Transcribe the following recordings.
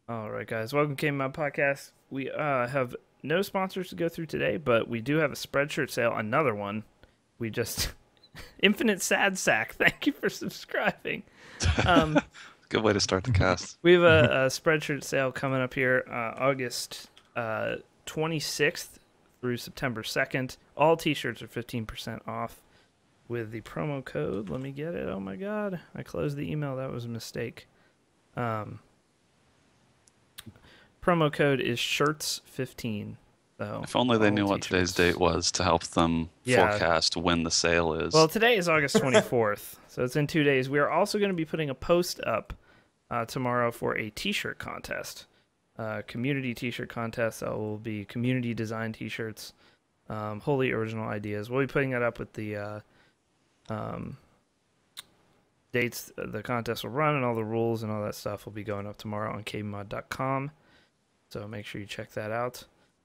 All right, guys. Welcome to KBMOD Podcast. We have no sponsors to go through today, but we do have a Spreadshirt sale, another one. We just... Infinite Sad Sack, thank you for subscribing. Good way to start the cast. We have a Spreadshirt sale coming up here August 26th through September 2nd. All t-shirts are 15% off with the promo code. Let me get it. Oh, my God. I closed the email. That was a mistake. Promo code is shirts15. So if only they knew what today's date was to help them forecast when the sale is. Well, today is August 24th, so it's in 2 days. We are also going to be putting a post up tomorrow for a t-shirt contest, community t-shirt contest. That will be community design t-shirts, wholly original ideas. We'll be putting that up with the dates the contest will run, and all the rules and all that stuff will be going up tomorrow on kbmod.com. So make sure you check that out.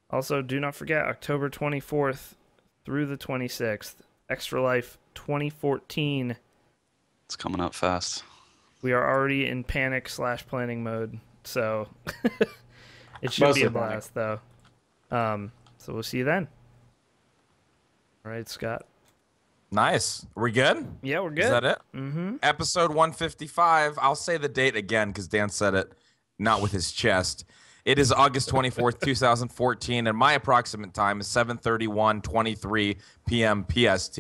Also, do not forget, October 24th through the 26th, Extra Life 2014. It's coming up fast. We are already in panic/planning mode, so it should be a blast, though. So we'll see you then. All right, Scott. Nice. Are we good? Yeah, we're good. Is that it? Mm-hmm. Episode 155. I'll say the date again because Dan said it, not with his chest. It is August 24th, 2014, and my approximate time is 7:31:23 p.m. PST.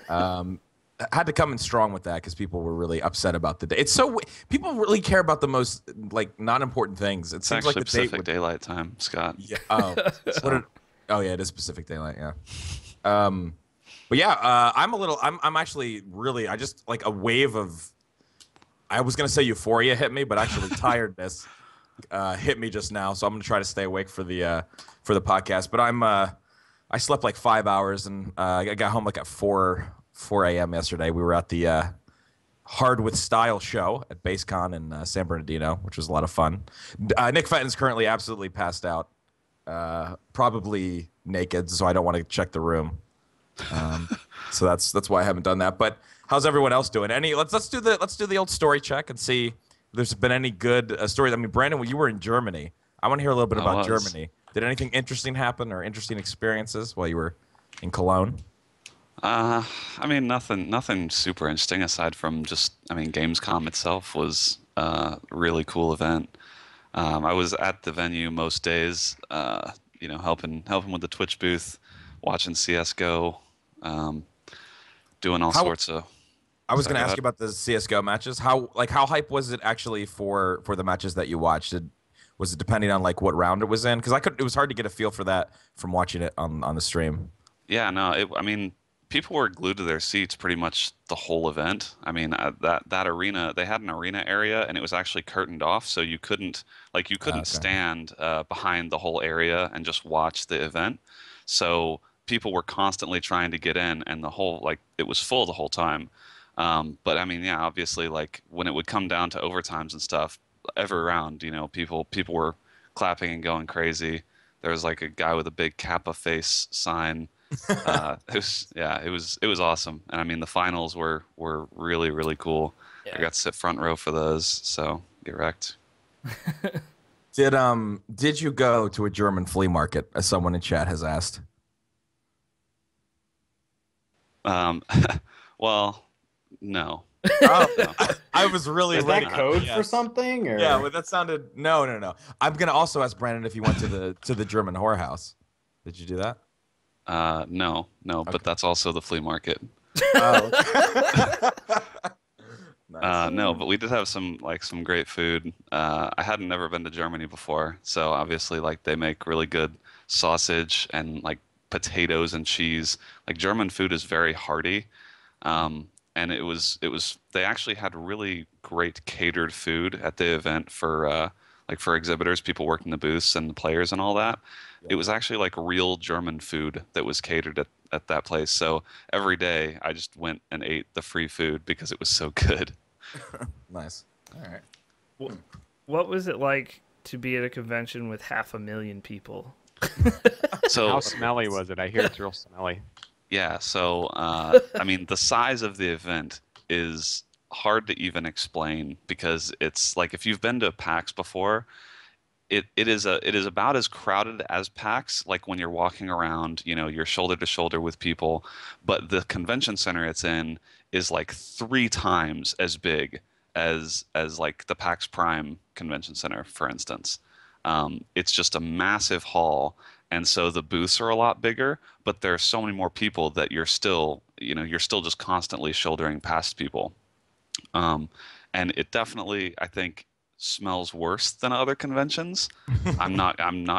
I had to come in strong with that because people were really upset about the day. It's so people really care about the most not important things. It seems like the Pacific Daylight Time, Scott. Yeah. Oh, oh yeah, it is Pacific Daylight. Yeah. But yeah, I'm actually really. I just like a wave of. I was gonna say euphoria hit me, but actually tiredness. Hit me just now, so I'm gonna try to stay awake for the podcast. But I slept like 5 hours, and I got home like at 4 a.m. yesterday. We were at the Hard with Style show at BaseCon in San Bernardino, which was a lot of fun. Nick Fenton's currently absolutely passed out, probably naked, so I don't want to check the room. So that's why I haven't done that. But how's everyone else doing? Let's do the old story check and see. There's been any good stories? I mean, Brandon, you were in Germany. I want to hear a little bit about Germany. Did anything interesting happen or interesting experiences while you were in Cologne? I mean, nothing super interesting aside from just, Gamescom itself was a really cool event. I was at the venue most days, helping with the Twitch booth, watching CS:GO, doing all sorts of. I was going to ask you about the CS:GO matches. How hype was it actually for the matches that you watched? Was it depending on like what round it was in? Because it was hard to get a feel for that from watching it on the stream. Yeah, no, people were glued to their seats pretty much the whole event. I mean, that arena, they had an arena area, and it was actually curtained off, so you couldn't stand behind the whole area and just watch the event. So people were constantly trying to get in, and it was full the whole time. But I mean, yeah, obviously, like when it would come down to overtimes and stuff, every round, people were clapping and going crazy. There was like a guy with a big Kappa face sign. It was awesome. And I mean, the finals were really, really cool. Yeah. I got to sit front row for those, so get wrecked. Did you go to a German flea market, as someone in chat has asked? Well, no. Oh, no. I was really Is ready. that code for something? Or? Yeah, but that sounded no. I'm gonna also ask Brandon if he went to the German whorehouse. Did you do that? No, okay. But that's also the flea market. Oh. Nice. No, but we did have some great food. I hadn't never been to Germany before, so obviously they make really good sausage and potatoes and cheese. German food is very hearty. And it was they actually had really great catered food at the event for exhibitors, people working the booths and the players and all that. Yeah. It was actually real German food that was catered at that place. So every day I just went and ate the free food because it was so good. Nice. All right. What was it like to be at a convention with 500,000 people? So how smelly was it? I hear it's real smelly. Yeah, so the size of the event is hard to even explain because it's if you've been to PAX before, it is about as crowded as PAX, like when you're walking around, you know, you're shoulder to shoulder with people, but the convention center it's in is like 3 times as big as like the PAX Prime convention center, for instance. It's just a massive hall, and so the booths are a lot bigger, but there are so many more people that you're still, you know, you're still just constantly shouldering past people. Um, and it definitely, I think, smells worse than other conventions. I'm not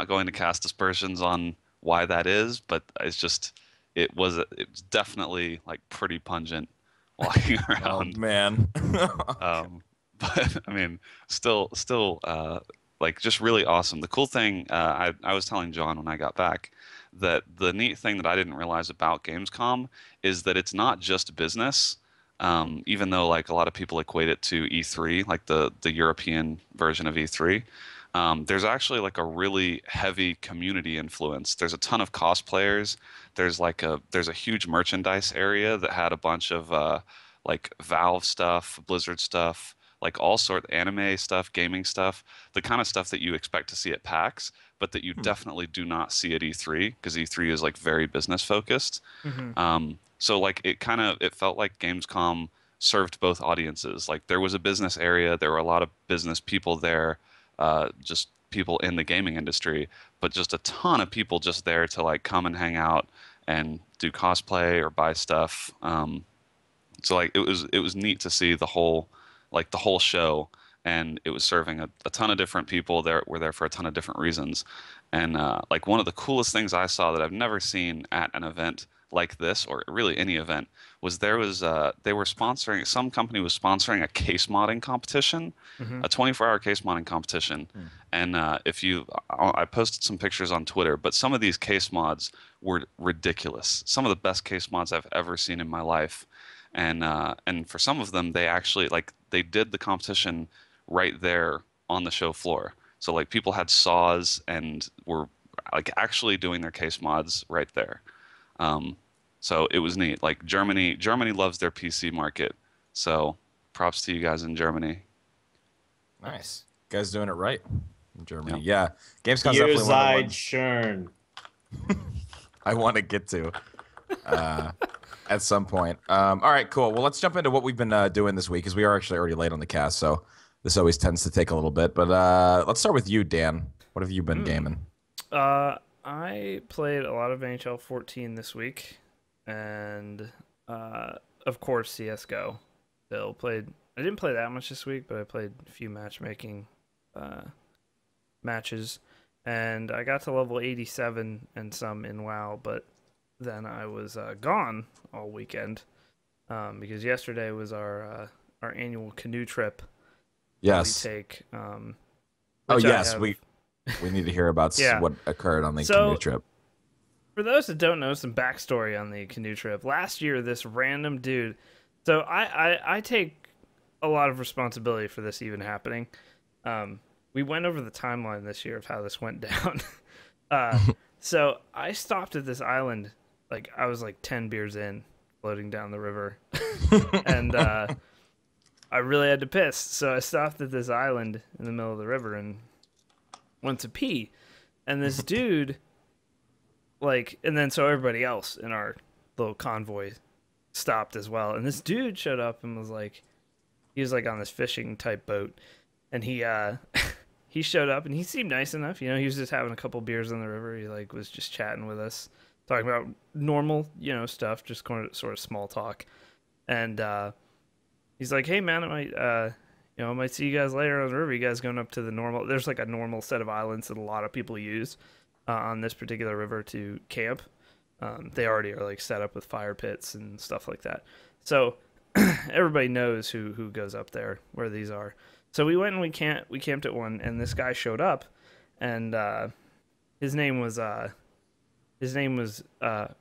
going to cast aspersions on why that is, but it's just it's definitely like pretty pungent walking Oh around. man. But I mean, still, like just really awesome. The cool thing, I was telling John when I got back that the neat thing that I didn't realize about Gamescom is that it's not just business. Even though like a lot of people equate it to E3, like the European version of E3, there's actually like a really heavy community influence. There's a ton of cosplayers. There's a huge merchandise area that had a bunch of like Valve stuff, Blizzard stuff, like all sort anime stuff, gaming stuff, the kind of stuff that you expect to see at PAX, but that you definitely do not see at E3 because E3 is like very business focused. So like it felt like Gamescom served both audiences. Like there was a business area, there were a lot of business people there, just people in the gaming industry, but just a ton of people just there to like come and hang out and do cosplay or buy stuff. So like it was neat to see the whole show, and it was serving a ton of different people there were there for a ton of different reasons. And like one of the coolest things I saw that I've never seen at an event like this, or really any event, was they were sponsoring, some company was sponsoring a case modding competition, a 24-hour case modding competition. And I posted some pictures on Twitter, but some of these case mods were ridiculous. Some of the best case mods I've ever seen in my life. And for some of them, they actually like they did the competition right there on the show floor. So like people had saws and were like actually doing their case mods right there. So it was neat. Like Germany loves their PC market. So props to you guys in Germany. Nice. You guys doing it right in Germany. Yeah. Yeah. Gamescom's definitely one of the ones Schön. I want to get to at some point. All right, cool. Well, let's jump into what we've been doing this week because we are actually already late on the cast, so this always tends to take a little bit. But let's start with you, Dan. What have you been gaming? I played a lot of NHL 14 this week, and of course CS:GO. I didn't play that much this week, but I played a few matchmaking matches, and I got to level 87 and some in WoW, but then I was gone all weekend because yesterday was our annual canoe trip. Yes. We take. Oh yes, we need to hear about what occurred on the canoe trip. For those that don't know, some backstory on the canoe trip. Last year, this random dude. So I take a lot of responsibility for this even happening. We went over the timeline this year of how this went down. So I stopped at this island. Like I was like 10 beers in, floating down the river, and I really had to piss. So I stopped at this island in the middle of the river and went to pee. And this dude, and then so everybody else in our little convoy stopped as well. And this dude showed up and was like, he was like on this fishing type boat, and he he showed up and he seemed nice enough. You know, he was just having a couple beers on the river. He like was just chatting with us, talking about normal, stuff, just kind of sort of small talk. And he's like, "Hey man, I might see you guys later on the river. You guys going up to the normal? There's like a normal set of islands that a lot of people use on this particular river to camp. They already are like set up with fire pits and stuff like that. So everybody knows who goes up there where these are. So we went and we camped at one, and this guy showed up, and his name was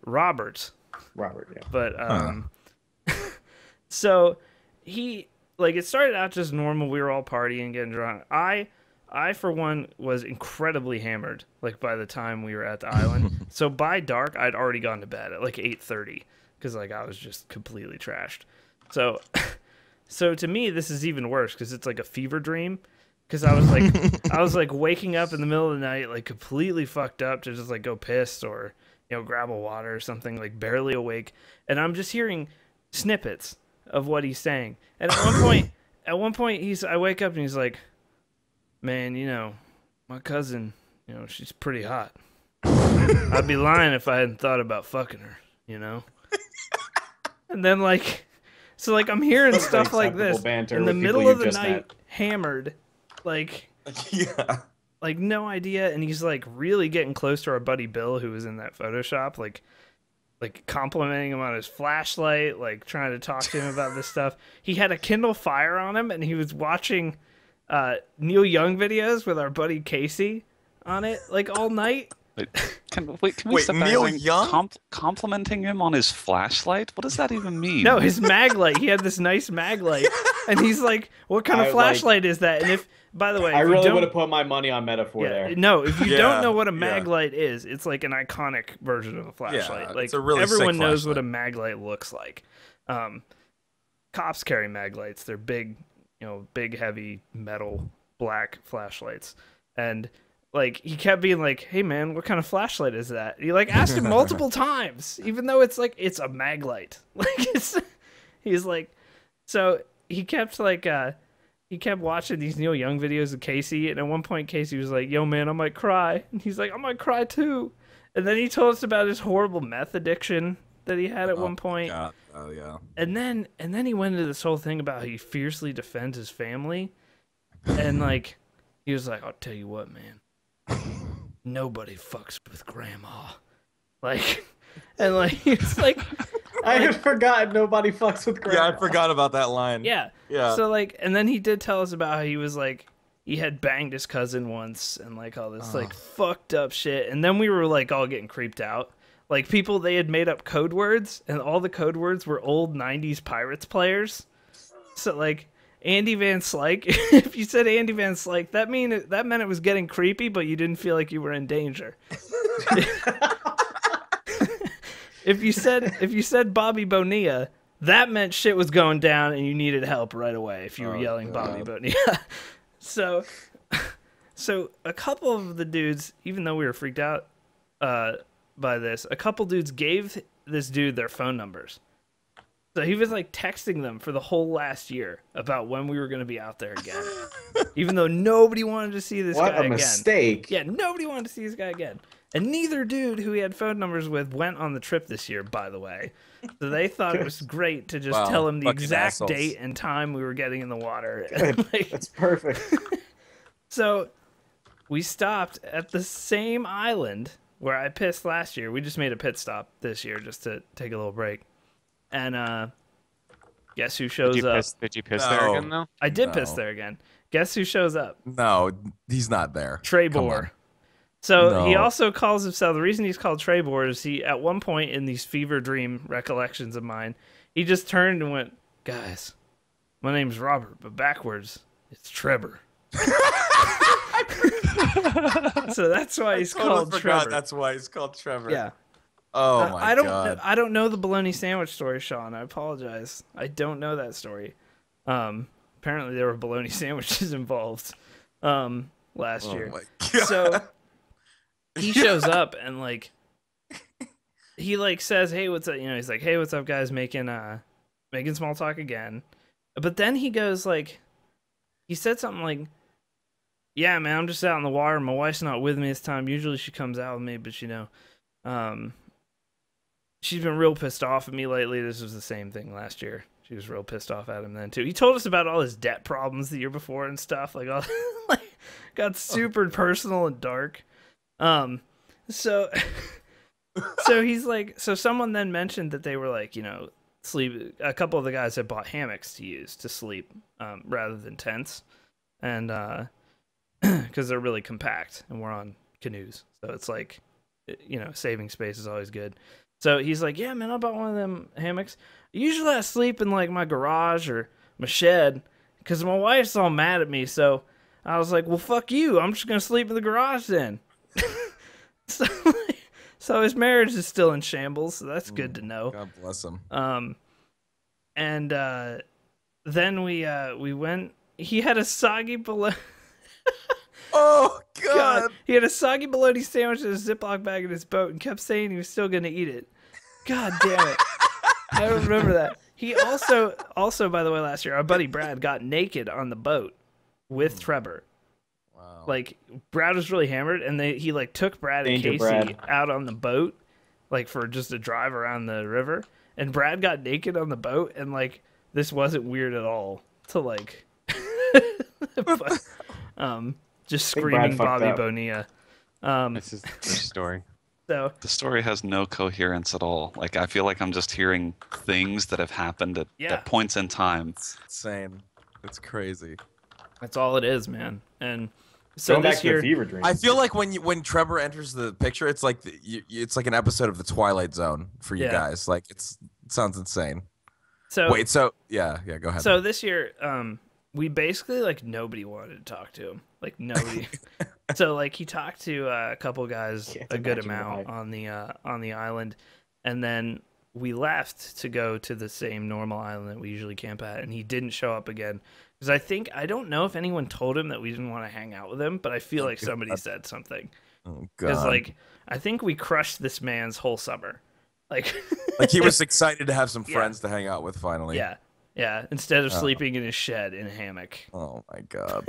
Robert. Robert, yeah. But so he it started out just normal. We were all partying, getting drunk. I for one was incredibly hammered by the time we were at the island. So by dark I'd already gone to bed at 8:30 because I was just completely trashed. So to me this is even worse because it's like a fever dream. because I was like waking up in the middle of the night, like completely fucked up to just like go piss or grab a water or something, like barely awake, and I'm just hearing snippets of what he's saying. And at one point, I wake up and he's like, "Man, my cousin, she's pretty hot. I'd be lying if I hadn't thought about fucking her, And then I'm hearing stuff like this in the middle of the night, hammered, like no idea. And he's like really getting close to our buddy Bill, who was in that Photoshop, like complimenting him on his flashlight, like trying to talk to him about this stuff. He had a Kindle Fire on him, and he was watching Neil Young videos with our buddy Casey on it, like all night. Can we step back? Neil Young? Complimenting him on his flashlight? What does that even mean? No, his mag light. He had this nice mag light, and he's like, "What kind of flashlight is that?" And by the way, I really would have put my money on Metaphor there. No, if you don't know what a mag light is, it's like an iconic version of a flashlight. Like it's a really everyone knows flashlight. what a mag light looks like. Cops carry mag lights. They're big, big, heavy metal black flashlights, and like he kept being like, "Hey man, what kind of flashlight is that?" He like asked him multiple times, even though it's a mag light. He's like, so he kept watching these Neil Young videos of Casey, and at one point Casey was like, "Yo man, I might cry," and he's like, "I might cry too." And then he told us about his horrible meth addiction that he had at one point. God. Oh yeah. And then he went into this whole thing about how he fiercely defends his family, and like he was like, "I'll tell you what, man. Nobody fucks with grandma." It's like I had forgotten nobody fucks with grandma. Yeah, I forgot about that line. Yeah. So and then he did tell us about how he was like, he had banged his cousin once and like all this like fucked up shit. And then we were like all getting creeped out. Like they had made up code words, and all the code words were old 90s Pirates players. So like Andy Van Slyke, if you said Andy Van Slyke, that meant it was getting creepy, but you didn't feel like you were in danger. If you said Bobby Bonilla, that meant shit was going down and you needed help right away if you were yelling Bobby Bonilla. So a couple of the dudes, even though we were freaked out by this, a couple dudes gave this dude their phone numbers. So he was like texting them for the whole last year about when we were going to be out there again. Even though nobody wanted to see this guy again. What a mistake. Yeah, nobody wanted to see this guy again. And neither dude who he had phone numbers with went on the trip this year, by the way. So they thought it was great to just tell him the exact assholes. date and time we were getting in the water. That's perfect. So we stopped at the same island where I pissed last year. We just made a pit stop this year just to take a little break. And guess who shows up? Did you piss there again, though? I did piss there again. Guess who shows up? No, he's not there. Trebor. So he also calls himself, the reason he's called Trebor is he, at one point in these fever dream recollections of mine, he just turned and went, "Guys, my name's Robert, but backwards, it's Trevor." So that's why he's called Trevor. That's why he's called Trevor. Yeah. Oh my God. I don't know the bologna sandwich story, Sean. I apologize. I don't know that story. Apparently there were bologna sandwiches involved last year. My God. So he shows up and like he like says, "Hey, what's up?" He's like, "Hey, what's up, guys? Making small talk again." But then he goes like, he said something like, "Yeah, man, I'm just out in the water. My wife's not with me this time. Usually she comes out with me, but she's been real pissed off at me lately." This was the same thing last year. She was real pissed off at him then too. He told us about all his debt problems the year before and stuff. Like, all, like got super personal and dark. So he's like, so someone then mentioned that they were like, sleep. A couple of the guys had bought hammocks to use to sleep, rather than tents, and because they're really compact and we're on canoes, so it's like, saving space is always good. So he's like, "Yeah, man, I bought one of them hammocks. Usually I sleep in like my garage or my shed because my wife's all mad at me. So I was like, well, fuck you. I'm just going to sleep in the garage then." So his marriage is still in shambles. So that's good to know. God bless him. And then we went, he had a soggy bologna. Oh God. He had a soggy bologna sandwich in a Ziploc bag in his boat and kept saying he was still gonna eat it. God damn it. I don't remember that. He also, by the way, last year, our buddy Brad got naked on the boat with Trevor. Wow. Like, Brad was really hammered, and he like took Brad and Casey out on the boat, like for just a drive around the river. And Brad got naked on the boat, and like this wasn't weird at all to like, but, just screaming Bobby Bonilla. This is the first story. So the story has no coherence at all. Like, I feel like I'm just hearing things that have happened at points in time. It's insane. It's crazy. That's all it is, man. And so going this back year, to the fever dream. I feel like when Trevor enters the picture, it's like it's like an episode of the Twilight Zone for you guys. Like it sounds insane. So wait, yeah, go ahead. So this year, we basically like nobody wanted to talk to him. Like nobody. So like he talked to a couple guys a good amount on the island, and then we left to go to the same normal island that we usually camp at, and he didn't show up again. Because I don't know if anyone told him that we didn't want to hang out with him, but I feel like somebody said something. Oh God! Because like I think we crushed this man's whole summer. Like he was excited to have some friends to hang out with finally. Yeah. Instead of sleeping in his shed in a hammock. Oh my God!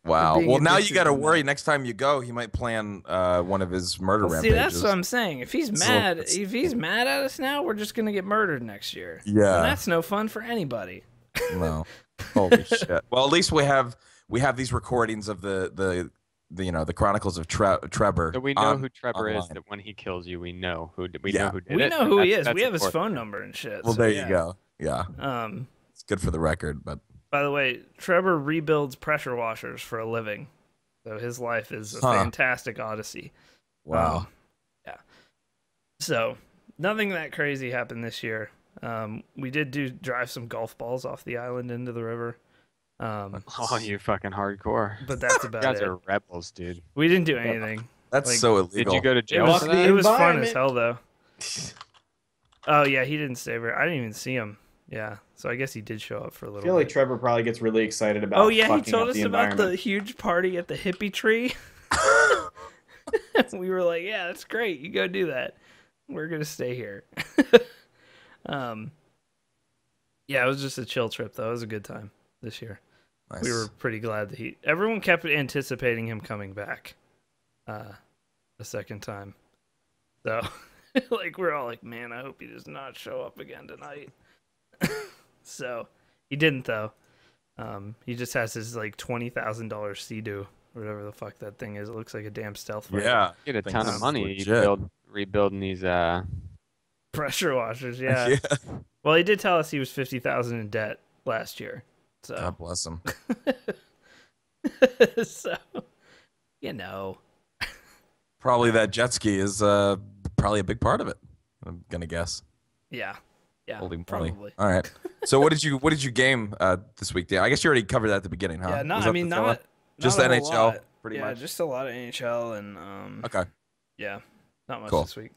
Wow. Well, now you got to worry. Next time you go, he might plan one of his murder rampages. See, that's what I'm saying. If he's mad, at us now, we're just gonna get murdered next year. Yeah. And that's no fun for anybody. No. Holy shit. Well, at least we have these recordings of the Chronicles of Trevor. So we know who Trevor is. That when he kills you, we know who did it. We know who he is. We have his phone number and shit. Well, so, there you go. Yeah. It's good for the record, but. By the way, Trevor rebuilds pressure washers for a living, so his life is a fantastic odyssey. Wow. Yeah. So nothing that crazy happened this year. We did drive some golf balls off the island into the river. Oh, you fucking hardcore! But that's about it. You guys are rebels, dude. We didn't do anything. That's so illegal. Did you go to jail for that? It was fun as hell, though. Oh yeah, he didn't stay there. I didn't even see him. Yeah, so I guess he did show up for a little bit. I feel like Trevor probably gets really excited about. Oh yeah, he told us about the huge party at the hippie tree. We were like, yeah, that's great. You go do that. We're gonna stay here. Yeah, it was just a chill trip though. It was a good time this year. Nice. We were pretty glad that everyone kept anticipating him coming back a second time. So like we're all like, man, I hope he does not show up again tonight. So he didn't though. He just has his like $20,000 Sea-Doo, whatever the fuck that thing is. It looks like a damn stealth fighter. Yeah, get a ton of money. Rebuilding these pressure washers. Yeah. Well, he did tell us he was $50,000 in debt last year. So God bless him. So probably that jet ski is probably a big part of it. I'm gonna guess. Yeah. Holy probably. Moly. All right. So what did you game this week, Dan? I guess you already covered that at the beginning, huh? Yeah, not just not NHL, pretty much. Yeah, just a lot of NHL and Okay. Yeah, not much this week.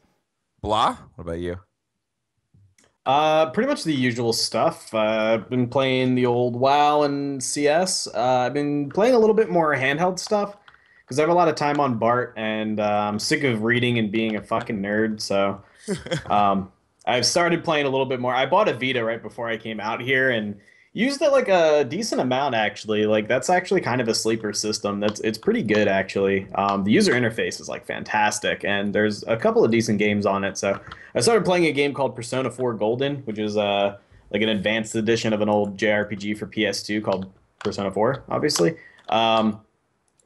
Blah. What about you? Pretty much the usual stuff. I've been playing the old WoW and CS. I've been playing a little bit more handheld stuff because I have a lot of time on BART, and I'm sick of reading and being a fucking nerd. So I've started playing a little bit more. I bought a Vita right before I came out here and used it like a decent amount, actually. Like that's actually kind of a sleeper system. It's pretty good, actually. The user interface is like fantastic, and there's a couple of decent games on it. So I started playing a game called Persona 4 Golden, which is like an advanced edition of an old JRPG for PS2 called Persona 4, obviously.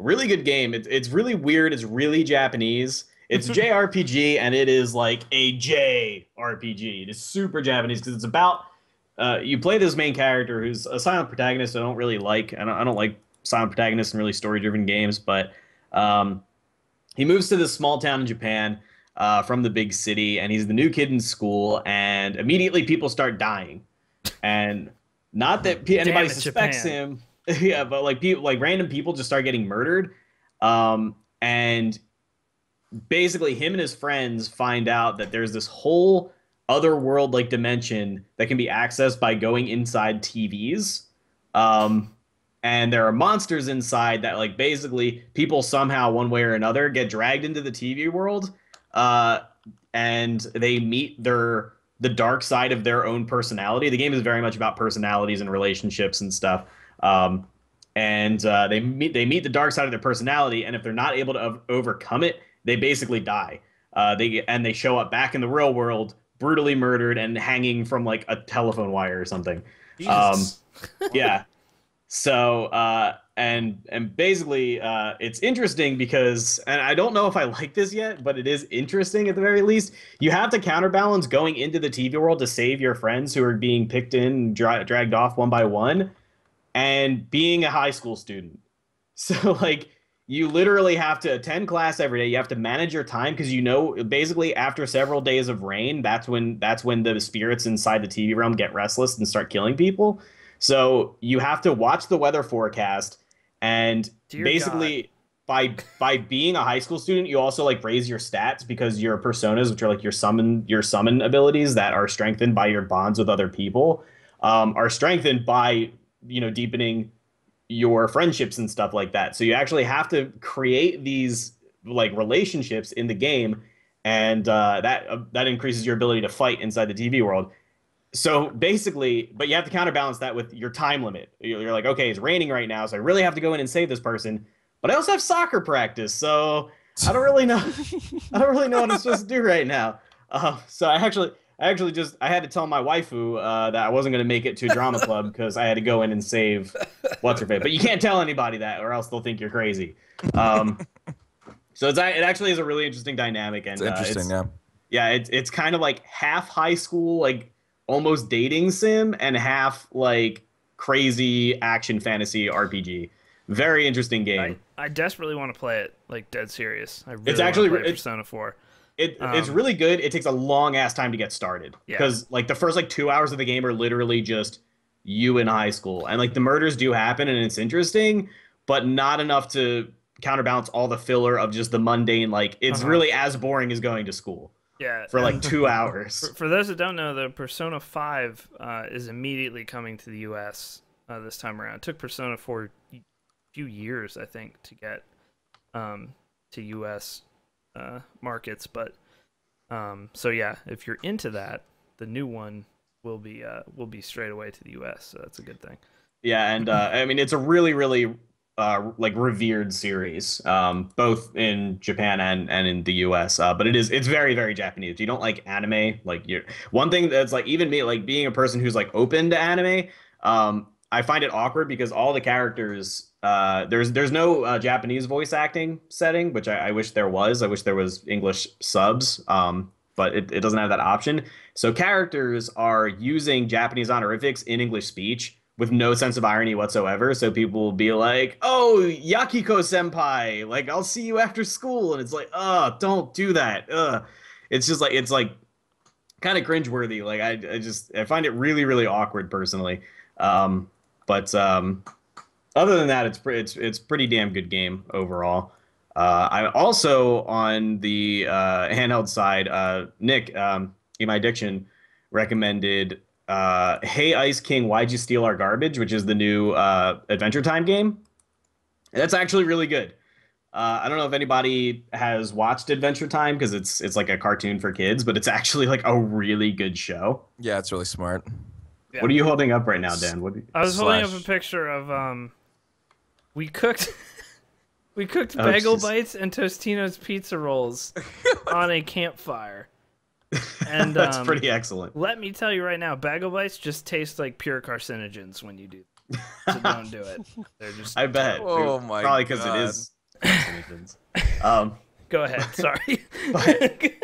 Really good game. It's really weird. It's really Japanese. It's JRPG, and it is like a JRPG. It is super Japanese because it's about you play this main character who's a silent protagonist I don't really like. I don't like silent protagonists in really story-driven games, but he moves to this small town in Japan from the big city, and he's the new kid in school, and immediately people start dying. And not that anybody suspects him. Yeah, but like random people just start getting murdered. And basically him and his friends find out that there's this whole other world like dimension that can be accessed by going inside TVs. and there are monsters inside that like basically people somehow one way or another get dragged into the TV world, and they meet the dark side of their own personality. The game is very much about personalities and relationships and stuff. And they meet the dark side of their personality, and if they're not able to overcome it, they basically die. They show up back in the real world, brutally murdered and hanging from like a telephone wire or something. Yeah. So and basically it's interesting because, and I don't know if I like this yet, but it is interesting at the very least. You have to counterbalance going into the TV world to save your friends who are being picked in and dragged off one by one, and being a high school student. So like you literally have to attend class every day. You have to manage your time because basically after several days of rain, that's when the spirits inside the TV realm get restless and start killing people. So you have to watch the weather forecast, and basically by being a high school student, you also like raise your stats because your personas, which are like your summon abilities that are strengthened by your bonds with other people, are strengthened by deepening your friendships and stuff like that. So you actually have to create these like relationships in the game, and that increases your ability to fight inside the TV world. So basically, but you have to counterbalance that with your time limit. You're like, okay, it's raining right now, so I really have to go in and save this person, but I also have soccer practice, so I don't really know. I don't really know what I'm supposed to do right now. So I had to tell my waifu that I wasn't going to make it to drama club because I had to go in and save what's her face. But you can't tell anybody that, or else they'll think you're crazy. So it actually is a really interesting dynamic, and it's interesting. It's kind of like half high school, like almost dating sim, and half like crazy action fantasy RPG. Very interesting game. I desperately want to play it, like dead serious. I really it's actually want to play Persona 4. It's really good. It takes a long ass time to get started because like the first like 2 hours of the game are literally just you in high school, and like the murders do happen and it's interesting, but not enough to counterbalance all the filler of just the mundane. Like it's really as boring as going to school. Yeah, for like 2 hours. For those that don't know, the Persona 5 is immediately coming to the U.S. This time around. It took Persona 4 a few years, I think, to get to U.S. Markets, but so yeah, if you're into that, the new one will be straight away to the U.S. So that's a good thing. Yeah, and I mean it's a really like revered series, both in Japan and in the US, but it's very, very Japanese. If you don't like anime, like one thing that's like, even me, like being a person who's like open to anime, I find it awkward because all the characters, there's no Japanese voice acting setting, which I wish there was. I wish there was English subs, but it doesn't have that option. So characters are using Japanese honorifics in English speech with no sense of irony whatsoever. So people will be like, "Oh, Yakiko senpai, like I'll see you after school," and it's like, "Oh, don't do that." It's just like kind of cringeworthy. Like I find it really, really awkward personally. But other than that, it's pretty damn good game overall. I also on the handheld side, Nick, in my addiction, recommended Hey Ice King, Why'd You Steal Our Garbage, which is the new Adventure Time game. That's actually really good. I don't know if anybody has watched Adventure Time because it's like a cartoon for kids, but it's actually like a really good show. Yeah, it's really smart. Yeah. What are you holding up right now, Dan? I was holding up a picture of we cooked bagel bites and Tostino's pizza rolls on a campfire. And that's pretty excellent. Let me tell you right now, bagel bites just taste like pure carcinogens when you do. So don't do it. They're just. I bet. Oh my god. Probably because it is carcinogens. Go ahead. Sorry.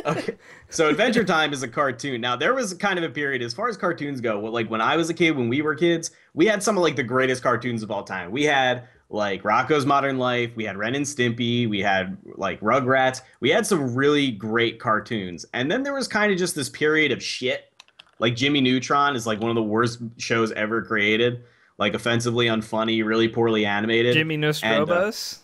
Okay. So Adventure Time is a cartoon. Now there was kind of a period as far as cartoons go. Like when I was a kid, when we were kids, we had some of like the greatest cartoons of all time. We had like Rocko's Modern Life, we had Ren and Stimpy, we had like Rugrats. We had some really great cartoons. And then there was kind of just this period of shit. Like Jimmy Neutron is like one of the worst shows ever created. Like offensively unfunny, really poorly animated. Jimmy Nostrobos.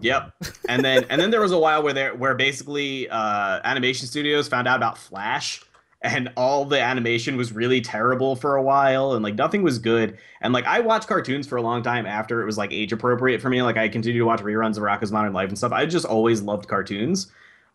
Yep. And then there was a while where basically animation studios found out about Flash and all the animation was really terrible for a while, and like nothing was good. And like I watched cartoons for a long time after it was like age appropriate for me. Like I continued to watch reruns of Rocko's Modern Life and stuff. I just always loved cartoons.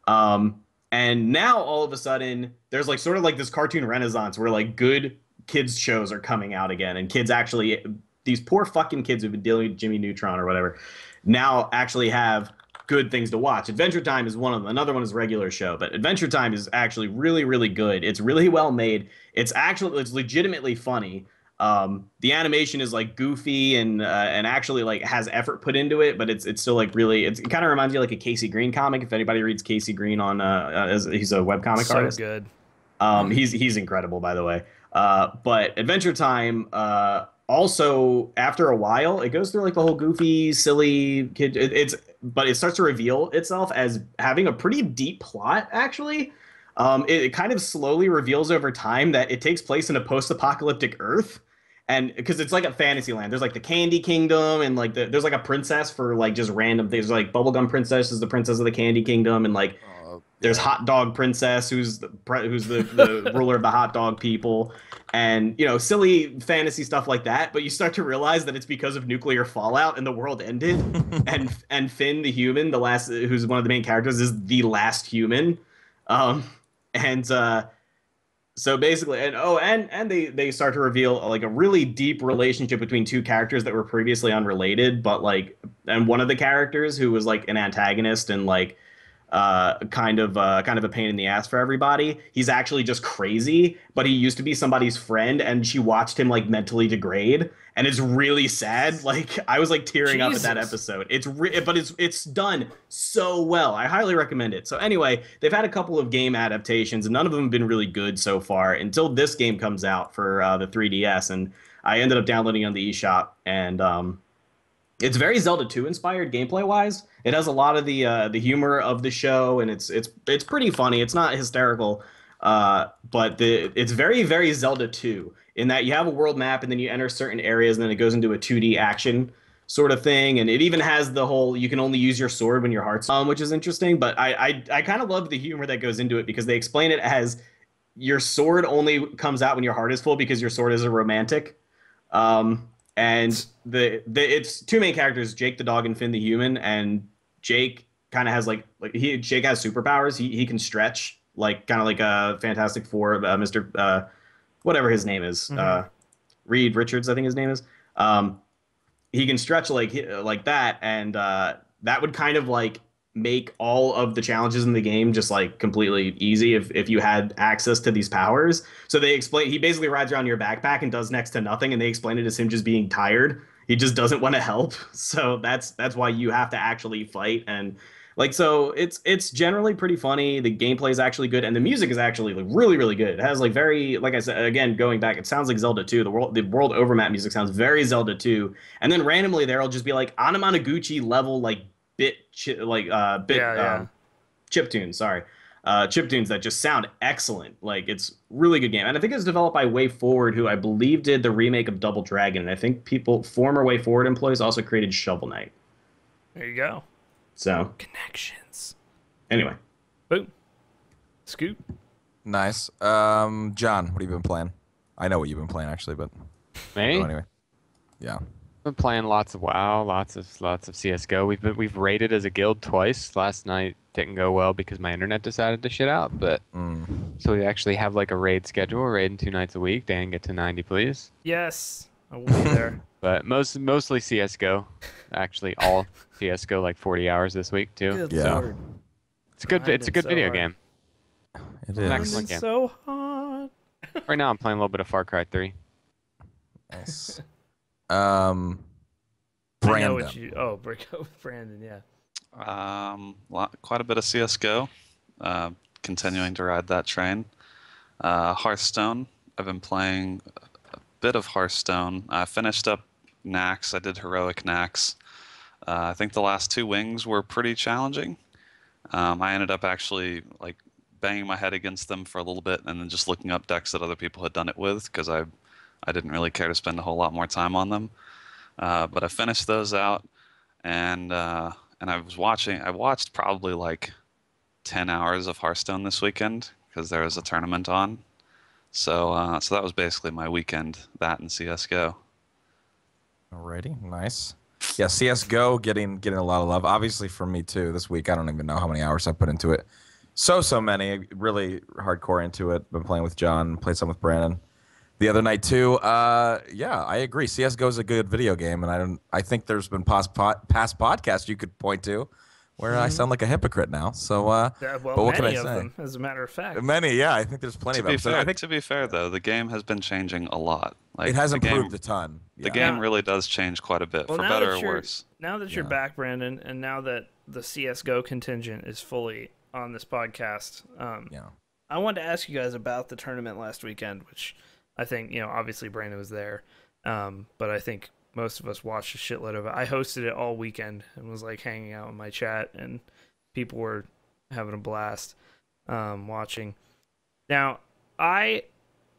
And now all of a sudden there's like sort of like this cartoon renaissance where like good kids shows are coming out again, and kids actually, these poor fucking kids who've been dealing with Jimmy Neutron or whatever, now actually have good things to watch. Adventure Time is one of them. Another one is Regular Show, but Adventure Time is actually really, really good. It's really well made. It's legitimately funny. The animation is like goofy and actually like has effort put into it, but it's still like really, it kind of reminds you like a Casey Green comic. If anybody reads Casey Green on he's a webcomic artist. So good. He's incredible, by the way. But Adventure Time, also after a while, it goes through like the whole goofy, silly kid. But it starts to reveal itself as having a pretty deep plot, actually. It kind of slowly reveals over time that it takes place in a post-apocalyptic Earth. And because it's like a fantasy land, there's like the Candy Kingdom, and like there's like a princess for like just random things. Like Bubblegum Princess is the princess of the Candy Kingdom, and like there's Hot Dog Princess, who's the ruler of the hot dog people, and you know, silly fantasy stuff like that. But you start to realize that it's because of nuclear fallout and the world ended, and Finn the human, the last, who's one of the main characters, is the last human, so basically, and they start to reveal like a really deep relationship between two characters that were previously unrelated, but like, and one of the characters who was like an antagonist and like kind of a pain in the ass for everybody. He's actually just crazy, but he used to be somebody's friend, and she watched him like mentally degrade, and it's really sad. Like I was like tearing up at that episode. But it's done so well. I highly recommend it. So anyway, they've had a couple of game adaptations, and none of them have been really good so far until this game comes out for the 3DS, and I ended up downloading it on the eShop, and it's very Zelda 2 inspired gameplay wise. It has a lot of the humor of the show, and it's pretty funny. It's not hysterical, but it's very, very Zelda 2 in that you have a world map and then you enter certain areas and then it goes into a 2D action sort of thing. And it even has the whole, you can only use your sword when your heart's which is interesting. But I kind of love the humor that goes into it, because they explain it as your sword only comes out when your heart is full because your sword is a romantic. And it's two main characters, Jake the dog and Finn the human, and Jake kind of has Jake has superpowers. He can stretch, like kind of like a Fantastic Four, Mr. Whatever his name is, Reed Richards, I think his name is. He can stretch like that, and that would kind of like make all of the challenges in the game just like completely easy if you had access to these powers. So they explain, he basically rides around your backpack and does next to nothing, and they explain it as him just being tired. He just doesn't want to help. So that's why you have to actually fight. And like, so it's generally pretty funny. The gameplay is actually good, and the music is actually like really, really good. It has like very, like I said, again, going back, it sounds like Zelda 2. The world overmap music sounds very Zelda 2. And then randomly there'll just be like Anamanaguchi level like chiptunes, sorry. Chiptunes that just sound excellent. Like, it's really good game. And I think it's developed by Way Forward, who I believe did the remake of Double Dragon. And I think former Way Forward employees also created Shovel Knight. There you go. So connections. Anyway. Boom. Scoot. Nice. John, what have you been playing? I know what you've been playing actually, but me? Anyway. Yeah. Been playing lots of WoW, lots of CS:GO. We've raided as a guild twice. Last night didn't go well because my internet decided to shit out, but so we actually have like a raid schedule, raiding 2 nights a week. Dan, get to 90, please. Yes, I will be there. But mostly CS:GO. Actually, all CS:GO, like 40 hours this week too. Good so Lord. it's good. It's a good video game. It An is. excellent game. So hot. Right now, I'm playing a little bit of Far Cry 3. Nice. I know Brandon. Brandon, yeah. Quite a bit of CS:GO. Continuing to ride that train. Hearthstone. I've been playing a bit of Hearthstone. I finished up Nax. I did heroic Nax. I think the last 2 wings were pretty challenging. I ended up actually like banging my head against them for a little bit, and then just looking up decks that other people had done it with, because I didn't really care to spend a whole lot more time on them. But I finished those out, and I watched probably like 10 hours of Hearthstone this weekend because there was a tournament on. So that was basically my weekend. That and CS:GO. Alrighty, nice. Yeah, CS:GO getting a lot of love. Obviously for me too. This week, I don't even know how many hours I put into it. So many. Really hardcore into it. Been playing with John. Played some with Brandon the other night too. Yeah, I agree. CS:GO is a good video game, and I think there's been past podcasts you could point to where I sound like a hypocrite now. So, Yeah, well, but what can I many of say? them, as a matter of fact. Many, yeah. I think there's plenty of them. So I think To be fair, though, the game has been changing a lot. Like, it has the improved game, a ton. The Yeah. game really does change quite a bit, Well, for now better that or you're- worse. Now that you're back, Brandon, and now that the CS:GO contingent is fully on this podcast, Yeah. I wanted to ask you guys about the tournament last weekend, which I think, obviously Brandon was there, but I think most of us watched a shitload of it. I hosted it all weekend and was like hanging out in my chat, and people were having a blast watching. Now, I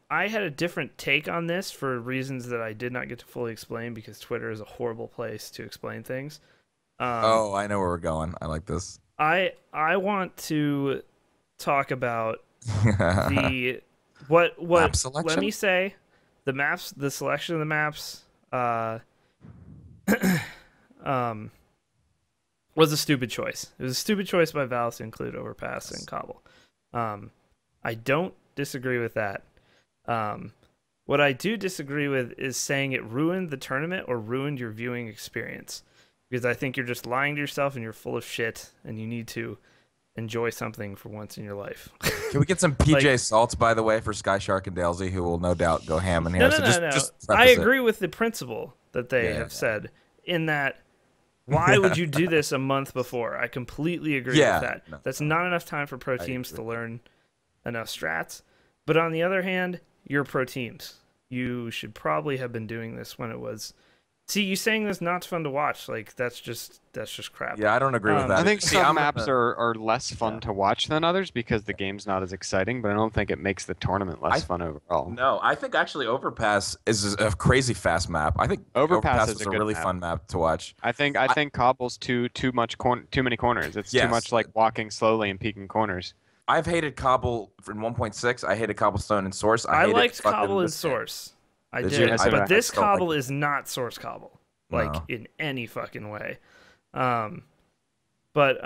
had a different take on this for reasons that I did not get to fully explain because Twitter is a horrible place to explain things. Oh, I know where we're going. I like this. I want to talk about the what Map selection? let me say the selection of the maps was a stupid choice. It was a stupid choice by Valve to include Overpass and Cobble. I don't disagree with that. What I do disagree with is saying it ruined the tournament or ruined your viewing experience, because I think you're just lying to yourself and you're full of shit and you need to enjoy something for once in your life. Can we get some PJ Salts, by the way, for Sky Shark and Dalesy, who will no doubt go ham in here? No. Just I agree with the principle that they have said, in that, why would you do this a month before? I completely agree with that. That's not enough time for pro teams to learn enough strats. But on the other hand, you're pro teams. You should probably have been doing this when it was. See, you saying this not fun to watch, like that's just crap. Yeah, I don't agree with that. I think some maps are less fun to watch than others because the game's not as exciting, but I don't think it makes the tournament less fun overall. No, I think actually Overpass is a crazy fast map. I think Overpass is a really fun map to watch. I think Cobble's too many corners. It's too much like walking slowly and peeking corners. I've hated Cobble in 1.6. I hated Cobblestone in Source. I liked Cobble in Source. I did, but this Cobble is not Source Cobble, in any fucking way. But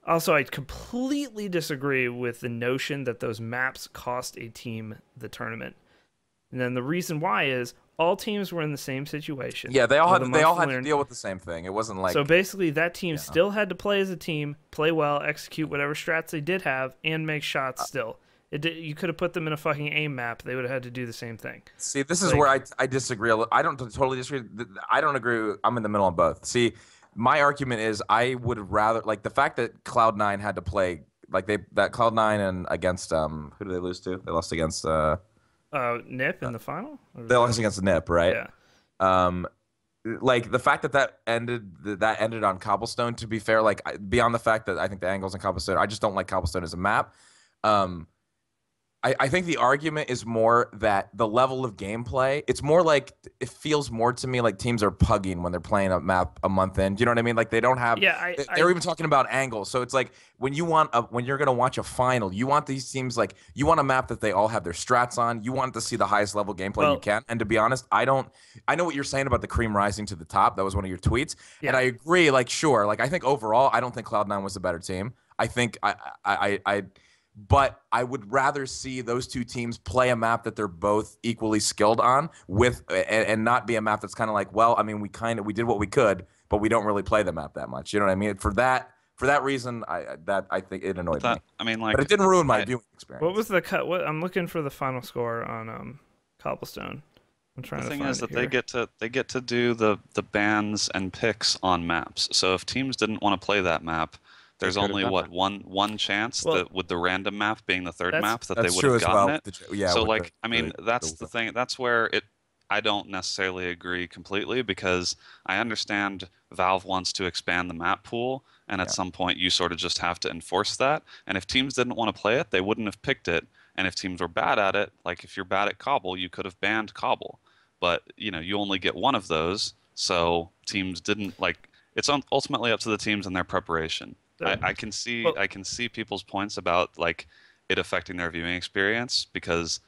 also, I completely disagree with the notion that those maps cost a team the tournament. And then the reason why is all teams were in the same situation. Yeah, they all had to deal with the same thing. It wasn't like, so basically that team still had to play as a team, play well, execute whatever strats they did have, and make shots still. You could have put them in a fucking aim map. They would have had to do the same thing. See, this is where I disagree. I don't totally disagree. I don't agree. I'm in the middle on both. See, my argument is I would rather, like, the fact that Cloud9 had to play, like, that Cloud9 and against who did they lose to? They lost against Nip in the final. They lost against Nip, right? Yeah. Like the fact that ended on Cobblestone. To be fair, like beyond the fact that I think the angles in Cobblestone, I just don't like Cobblestone as a map. I think the argument is more that the level of gameplay, it's more like, it feels more to me like teams are pugging when they're playing a map a month in. Do you know what I mean? Like they don't have, they're even talking about angles. So it's like when you're going to watch a final, you want these teams, like you want a map that they all have their strats on. You want to see the highest level gameplay you can. And to be honest, I know what you're saying about the cream rising to the top. That was one of your tweets. Yeah. And I agree, like, sure. Like I think overall, I don't think Cloud9 was a better team. I think but I would rather see those two teams play a map that they're both equally skilled on and not be a map that's kind of like, well, I mean, we did what we could, but we don't really play the map that much. You know what I mean? For that reason, I think it annoyed me. I mean, like, but it didn't ruin my viewing experience. What was the cut? I'm looking for the final score on Cobblestone. I'm trying to find it. The thing is that they get to do the bans and picks on maps. So if teams didn't want to play that map, there's only one chance that with the random map being the third map that they would have gotten it. So like, I mean, that's the thing. That's where I don't necessarily agree completely, because I understand Valve wants to expand the map pool, and at some point you sort of just have to enforce that. And if teams didn't want to play it, they wouldn't have picked it. And if teams were bad at it, like if you're bad at Cobble, you could have banned Cobble. But you only get one of those, so teams didn't like. It's ultimately up to the teams and their preparation. I can see people's points about like it affecting their viewing experience, because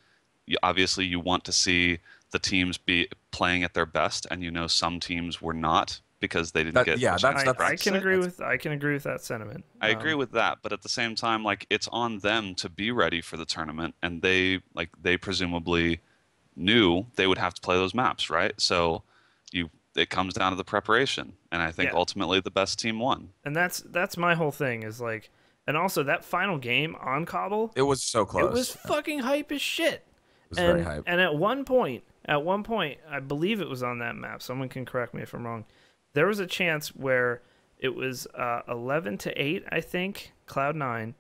obviously you want to see the teams be playing at their best, and some teams were not because they didn't get a chance to practice it. I can agree with that sentiment. I agree with that, but at the same time, like, it's on them to be ready for the tournament, and they presumably knew they would have to play those maps, right? So it comes down to the preparation, and I think ultimately the best team won. And that's my whole thing is like, and also that final game on Cobble, it was so close. It was fucking hype as shit. It was very hype. And at one point, I believe it was on that map. Someone can correct me if I'm wrong. There was a chance where it was 11-8, I think, Cloud9,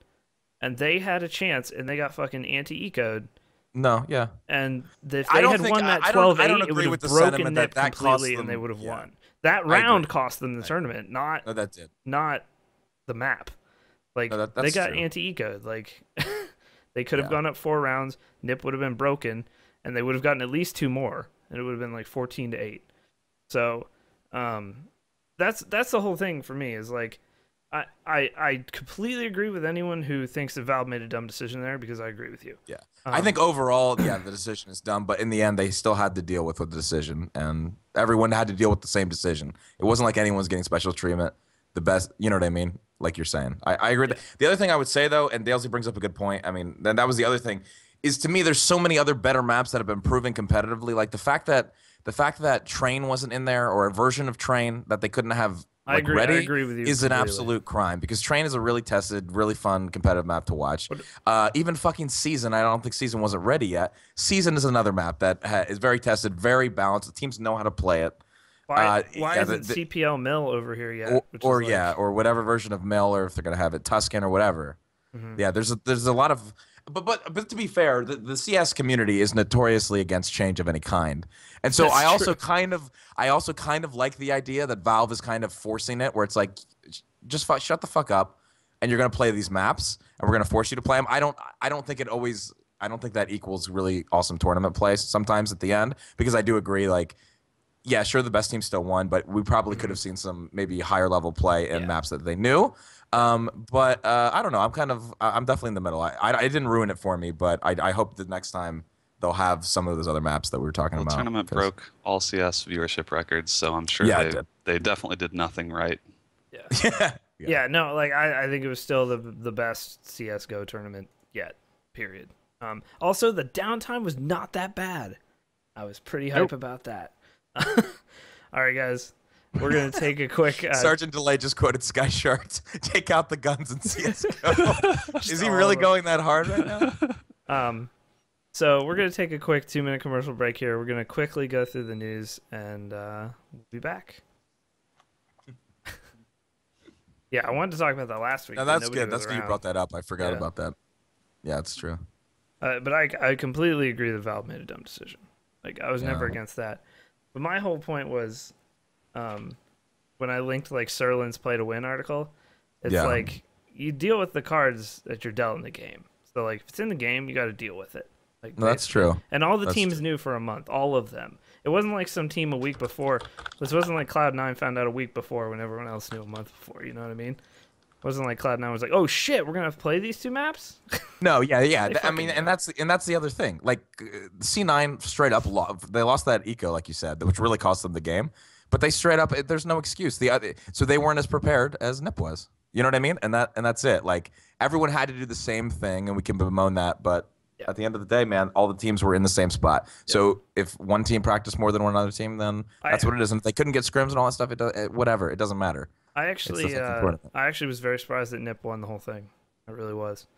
and they had a chance, and they got fucking anti-eco'd. No, yeah. And if they had won that 12-8, it would have broken Nip completely, and they would have won. That round cost them the tournament, not the map. Like, they got anti-eco'd. Like, they could have gone up 4 rounds, Nip would have been broken, and they would have gotten at least 2 more, and it would have been like 14-8. So, that's the whole thing for me, is like, I completely agree with anyone who thinks that Valve made a dumb decision there, because I agree with you. Yeah. I think overall, the decision is dumb, but in the end, they still had to deal with the decision, and everyone had to deal with the same decision. It wasn't like anyone was getting special treatment. The best, you know what I mean? Like you're saying. I agree. The other thing I would say, though, and Dalesy brings up a good point, I mean, then that was the other thing, is to me, there's so many other better maps that have been proven competitively. Like the fact that Train wasn't in there, or a version of Train that they couldn't have ready, I agree with you is an absolute crime, because Train is a really tested, really fun, competitive map to watch. Even fucking Season, I don't think Season wasn't ready yet. Season is another map that is very tested, very balanced. The teams know how to play it. Why isn't CPL Mill over here yet? Or whatever version of Mill, or if they're gonna have it Tuscan or whatever. Yeah, there's a lot of. But to be fair, the CS community is notoriously against change of any kind, and so I also kind of like the idea that Valve is kind of forcing it, where it's like, just shut the fuck up, and you're gonna play these maps, and we're gonna force you to play them. I don't think that equals really awesome tournament play sometimes at the end, because I do agree, like, yeah, sure, the best team still won, but we probably could have seen some maybe higher level play in maps that they knew. But I don't know. I'm definitely in the middle. I didn't ruin it for me, but I hope the next time they'll have some of those other maps that we were talking about. The tournament broke all CS viewership records, so I'm sure they definitely did nothing right. Yeah. Yeah. No, like I think it was still the best CS:GO tournament yet. Period. Also, the downtime was not that bad. I was pretty hype about that. All right, guys. We're going to take a quick... Sergeant Delay just quoted Sky Sharks. Take out the guns and CSGO. Is he really going that hard right now? So we're going to take a quick 2-minute commercial break here. We're going to quickly go through the news, and we'll be back. Yeah, I wanted to talk about that last week. No, that's good. That's good you brought that up. I forgot about that. Yeah, it's true. But I completely agree that Valve made a dumb decision. Like, I was never against that. But my whole point was... when I linked like Serlin's play to win article, it's like you deal with the cards that you're dealt in the game. So like if it's in the game, you got to deal with it. Like that's true. And all the teams knew for a month, all of them. It wasn't like some team a week before. This wasn't like Cloud9 found out a week before when everyone else knew a month before. You know what I mean? It wasn't like Cloud9 was like, oh shit, we're gonna have to play these 2 maps. No, yeah. I mean, and that's the other thing. Like C9 straight up they lost that eco, like you said, which really cost them the game. But they straight up, there's no excuse. So they weren't as prepared as Nip was. You know what I mean? And that's it. Like everyone had to do the same thing, and we can bemoan that. But at the end of the day, man, all the teams were in the same spot. So if one team practiced more than one other team, then that's what it is. And if they couldn't get scrims and all that stuff, whatever, it doesn't matter. I actually was very surprised that Nip won the whole thing. I really was.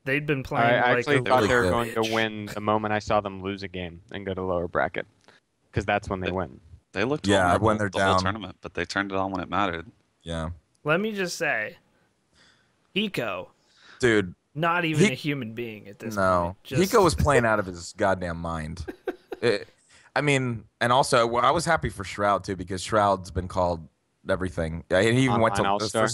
They'd been playing. I actually thought they were going to win the moment I saw them lose a game and go to lower bracket, because that's when they win. They looked when they're down whole tournament, but they turned it on when it mattered. Yeah. Let me just say, Hiko, dude, not even a human being at this point. Hiko was playing out of his goddamn mind. I mean, and also, I was happy for Shroud too, because Shroud's been called everything. He even went to All-Star.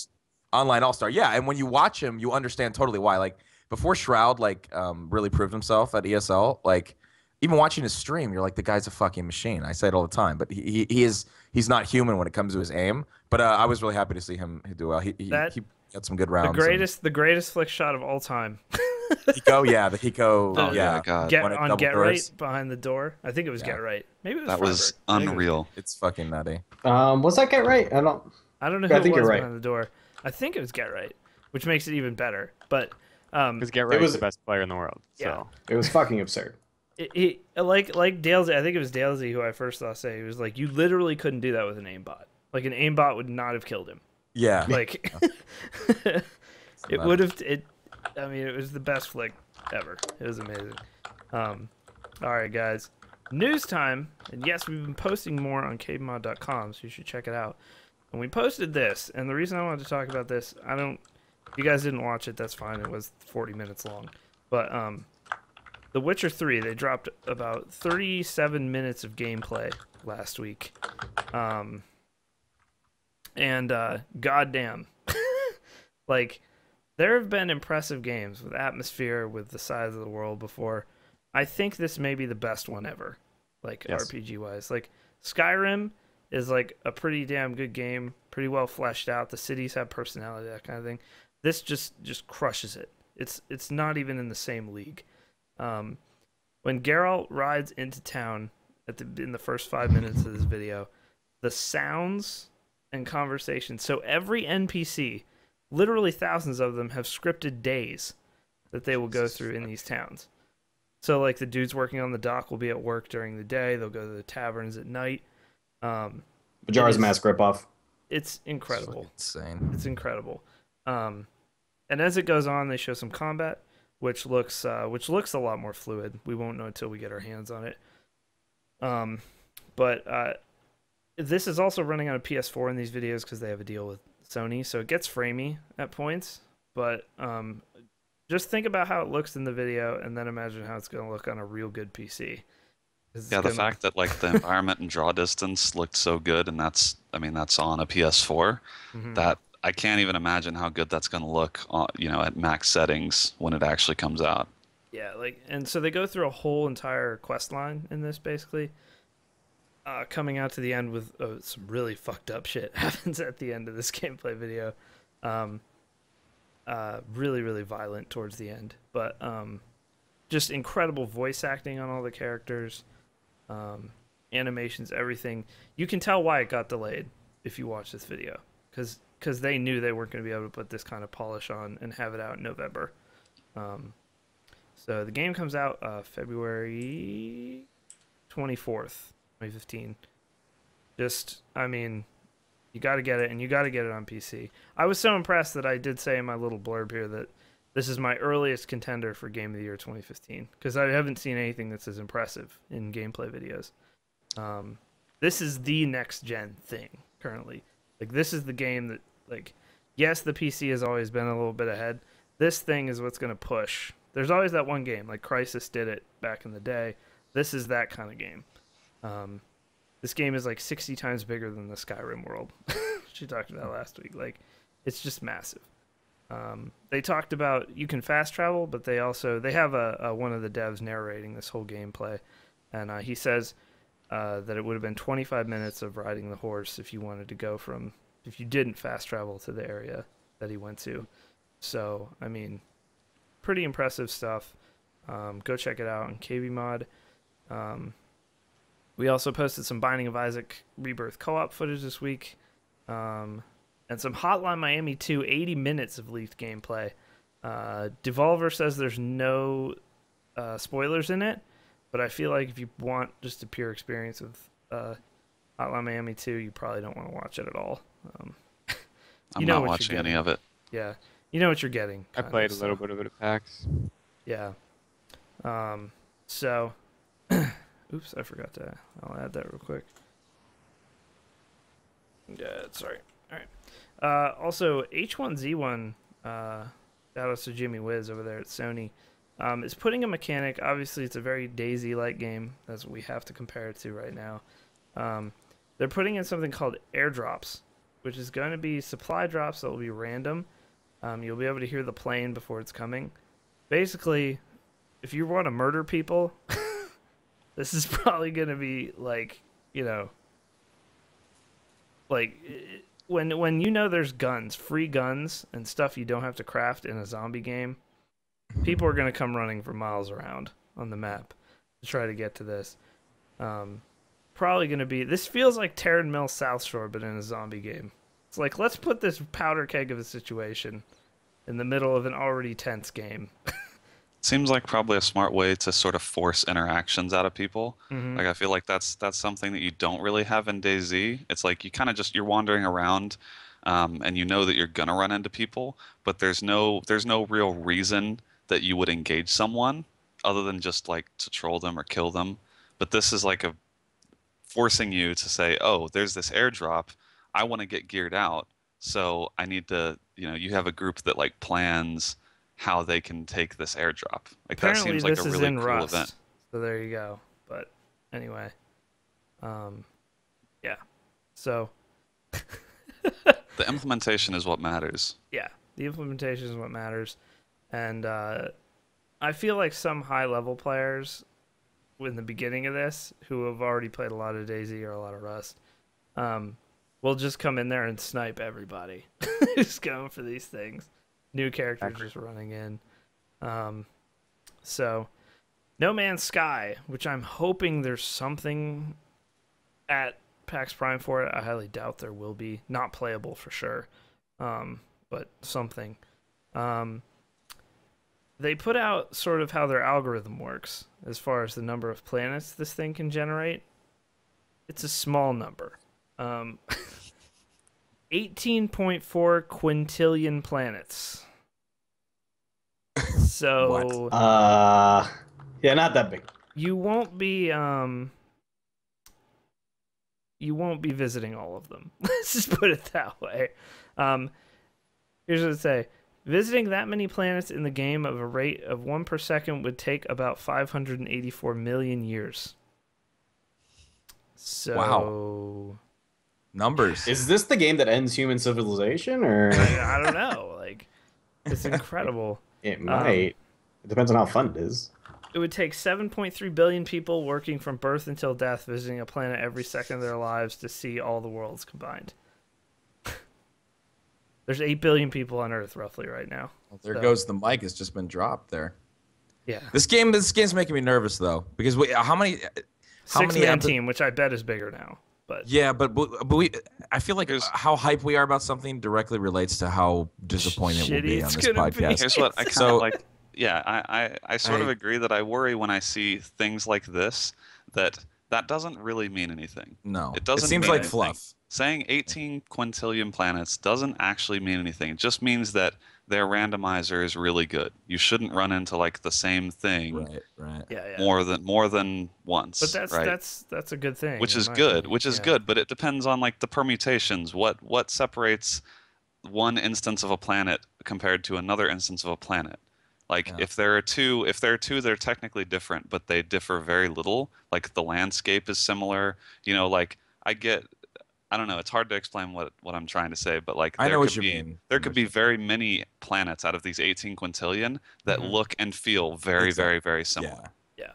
Online All-Star. Yeah, and when you watch him, you understand totally why. Like before Shroud really proved himself at ESL, like. Even watching his stream, you're like, the guy's a fucking machine. I say it all the time, but he's not human when it comes to his aim. But I was really happy to see him do well. He got some good rounds. The greatest flick shot of all time. Hiko, yeah, the Hiko, Oh, yeah. God. Get Right behind the door. I think it was Get Right. Maybe it was That was unreal. It's fucking nutty. Was that Get Right? I don't know who I it think was you're right. behind the door. I think it was Get Right, which makes it even better. But Because Get Right is the best player in the world. Yeah. So It was fucking absurd. Like Dalesy, I think it was Dalesy who I first saw say, he was like, you literally couldn't do that with an aimbot. Like an aimbot would not have killed him. Yeah. Like it would have. I mean, it was the best flick ever. It was amazing. All right, guys. News time. And yes, we've been posting more on KBMOD.com, so you should check it out. And we posted this, and the reason I wanted to talk about this, if you guys didn't watch it, that's fine. It was 40 minutes long. But The Witcher 3, they dropped about 37 minutes of gameplay last week. Goddamn. Like, there have been impressive games with atmosphere, with the size of the world before. I think this may be the best one ever, like, yes. RPG-wise. Like, Skyrim is, like, a pretty damn good game, pretty well fleshed out. The cities have personality, that kind of thing. This just crushes it. It's not even in the same league. When Geralt rides into town in the first 5 minutes of this video, the sounds and conversations. So every NPC, literally thousands of them, have scripted days that they will go through in these towns. So like the dudes working on the dock will be at work during the day. They'll go to the taverns at night. Majora's Mask ripoff. It's incredible. It's insane. It's incredible. And as it goes on, they show some combat, which looks a lot more fluid. We won't know until we get our hands on it. But this is also running on a PS4 in these videos because they have a deal with Sony, so it gets framey at points. But just think about how it looks in the video, and then imagine how it's going to look on a real good PC. Yeah, the fact that like the environment and draw distance looked so good, and that's on a PS4. That I can't even imagine how good that's going to look, at max settings when it actually comes out. Yeah, and so they go through a whole entire quest line in this, basically. Coming out to the end with some really fucked up shit happens at the end of this gameplay video. Really, really violent towards the end. But just incredible voice acting on all the characters. Animations, everything. You can tell why it got delayed if you watch this video. Because they knew they weren't going to be able to put this kind of polish on and have it out in November. So the game comes out February 24th. 2015. You got to get it, and you got to get it on PC. I was so impressed that I did say in my little blurb here that this is my earliest contender for Game of the Year 2015, because I haven't seen anything that's as impressive in gameplay videos. This is the next-gen thing, currently. Like, this is the game that, like, yes, the PC has always been a little bit ahead. This thing is what's going to push. There's always that one game, like Crysis did it back in the day. This is that kind of game. This game is like 60 times bigger than the Skyrim world, which we talked about last week. Like, it's just massive. They talked about you can fast travel, but they have one of the devs narrating this whole gameplay, and he says that it would have been 25 minutes of riding the horse if you wanted to go if you didn't fast travel to the area that he went to. So, I mean, pretty impressive stuff. Go check it out on KBMOD. We also posted some Binding of Isaac Rebirth co-op footage this week. And some Hotline Miami 2 80 minutes of leaked gameplay. Devolver says there's no spoilers in it, but I feel like if you want just a pure experience with Hotline Miami 2, you probably don't want to watch it at all. I'm not watching any of it. Yeah. You know what you're getting. I played a little bit of it at PAX. Yeah. So... Oops, I forgot to... I'll add that real quick. Yeah, sorry. All right. Also, H1Z1, shout out to Jimmy Wiz over there at Sony, is putting a mechanic... Obviously, it's a very DayZ-like game. That's what we have to compare it to right now. They're putting in something called airdrops, which is going to be supply drops that will be random. You'll be able to hear the plane before it's coming. Basically, if you want to murder people... This is probably going to be like, like when there's guns, free guns and stuff you don't have to craft in a zombie game, People are going to come running for miles around on the map to try to get to this. Probably going to be... This feels like Terran Mill South Shore, but in a zombie game. It's like, let's put this powder keg of a situation in the middle of an already tense game. Seems like probably a smart way to sort of force interactions out of people. Mm-hmm. Like I feel like that's something that you don't really have in DayZ. It's like you kind of just you're wandering around, and you know that you're gonna run into people, but there's no real reason that you would engage someone other than just like to troll them or kill them. But this is like a forcing you to say, oh, there's this airdrop. I want to get geared out, so I need to. You have a group that like plans how they can take this airdrop. Like Apparently that seems like a really cool Rust, event. so there you go. But anyway, yeah. So the implementation is what matters. Yeah, the implementation is what matters, and I feel like some high-level players in the beginning of this who have already played a lot of DayZ or a lot of Rust, will just come in there and snipe everybody who's going for these things. New characters just running in. So, No Man's Sky, which I'm hoping there's something at PAX Prime for it. I highly doubt there will be. Not playable for sure, but something. They put out sort of how their algorithm works as far as the number of planets this thing can generate. It's a small number. 18.4 quintillion planets. So yeah, not that big. You won't be visiting all of them. Let's just put it that way. Here's what it say. Visiting that many planets in the game of a rate of 1 per second would take about 584 million years. So wow. Numbers. Is this the game that ends human civilization, or I don't know. Like, it's incredible. It might. It depends on how fun it is. It would take 7.3 billion people working from birth until death visiting a planet every second of their lives to see all the worlds combined. There's 8 billion people on Earth roughly right now. Well, there goes the mic. It's just been dropped there. Yeah. This game's making me nervous though, because how many? Six-man team, which I bet is bigger now. But yeah, but I feel like how hype we are about something directly relates to how disappointed we'll be on this podcast. Here's what I kind of like. Yeah, I sort of agree that I worry when I see things like this that doesn't really mean anything. No, it doesn't. It seems mean like anything. fluff. Saying 18 quintillion planets doesn't actually mean anything. It just means that their randomizer is really good. You shouldn't run into like the same thing right. Yeah. more than once. But that's a good thing. Which is good. Good, but it depends on like the permutations. What separates one instance of a planet compared to another instance of a planet? Like if there are two, they're technically different, but they differ very little. Like the landscape is similar. Like I don't know. It's hard to explain what I'm trying to say, but like I know what you mean. There could be very many planets out of these 18 quintillion that look and feel very, very, very similar. Yeah.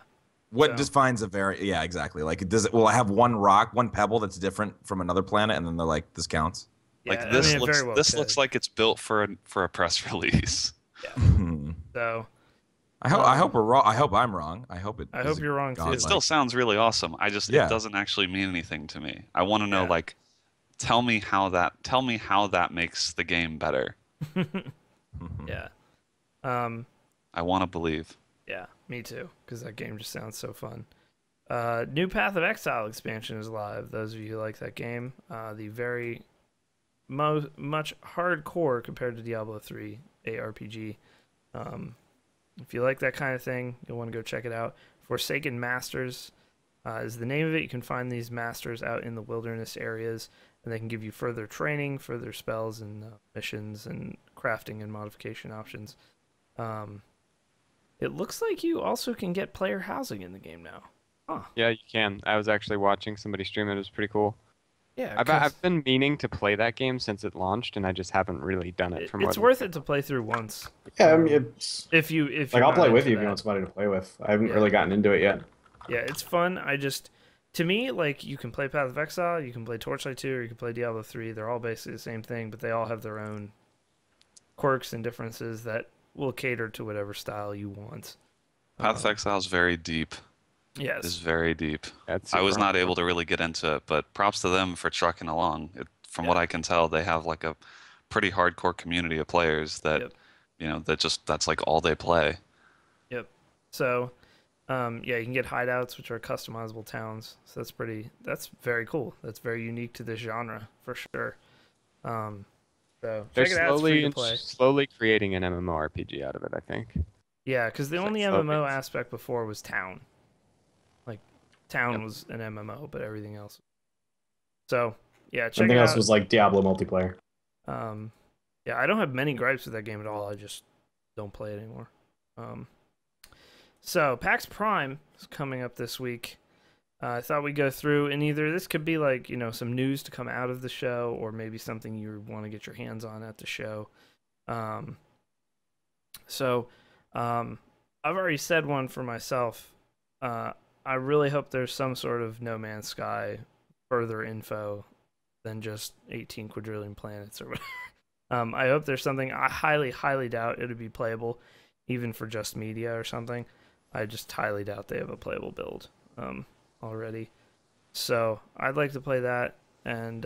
What defines a very exactly. Like will I have one rock, one pebble that's different from another planet, and then they're like, this counts? Yeah, like this looks like it's built for a press release. Yeah. So I hope we're wrong. I hope I'm wrong. I hope you're wrong too. It still sounds really awesome. It doesn't actually mean anything to me. I want to know like tell me how that makes the game better. Yeah. I want to believe. Yeah, me too, because that game just sounds so fun. New Path of Exile expansion is live. Those of you who like that game, the very much hardcore compared to Diablo 3 ARPG. If you like that kind of thing, you'll want to go check it out. Forsaken Masters is the name of it. You can find these masters out in the wilderness areas, and they can give you further training, further spells and missions and crafting and modification options. It looks like you also can get player housing in the game now. Huh. Yeah, you can. I was actually watching somebody stream it. It was pretty cool. Yeah, I've been meaning to play that game since it launched, and I just haven't really done it. It's worth it to play through once. Yeah, I mean, if you I'll play with you if you want somebody to play with. I haven't really gotten into it yet. Yeah, it's fun. To me, like, you can play Path of Exile, you can play Torchlight 2, or you can play Diablo 3. They're all basically the same thing, but they all have their own quirks and differences that will cater to whatever style you want. Path of Exile is very deep. Yes. It's very deep. That's I was super not able hardcore. to really get into it, but props to them for trucking along. From what I can tell, they have like a pretty hardcore community of players that, that's like all they play. Yep. So, yeah, you can get hideouts, which are customizable towns. So that's very cool. That's very unique to this genre for sure. So They're check it out. It's free to play. slowly creating an MMORPG out of it, I think. Yeah, because the It's like only slowly. MMO aspect before was town. Like, town was an MMO, but everything else. So, yeah, check Everything it else out. was like Diablo multiplayer. Yeah, I don't have many gripes with that game at all. I just don't play it anymore. So, PAX Prime is coming up this week. I thought we'd go through, and either this could be like, some news to come out of the show, or maybe something you want to get your hands on at the show. I've already said one for myself. I really hope there's some sort of No Man's Sky further info than just 18 quadrillion planets or whatever. I hope there's something. I highly, highly doubt it would be playable, even for just media or something. I just highly doubt they have a playable build already. So I'd like to play that. And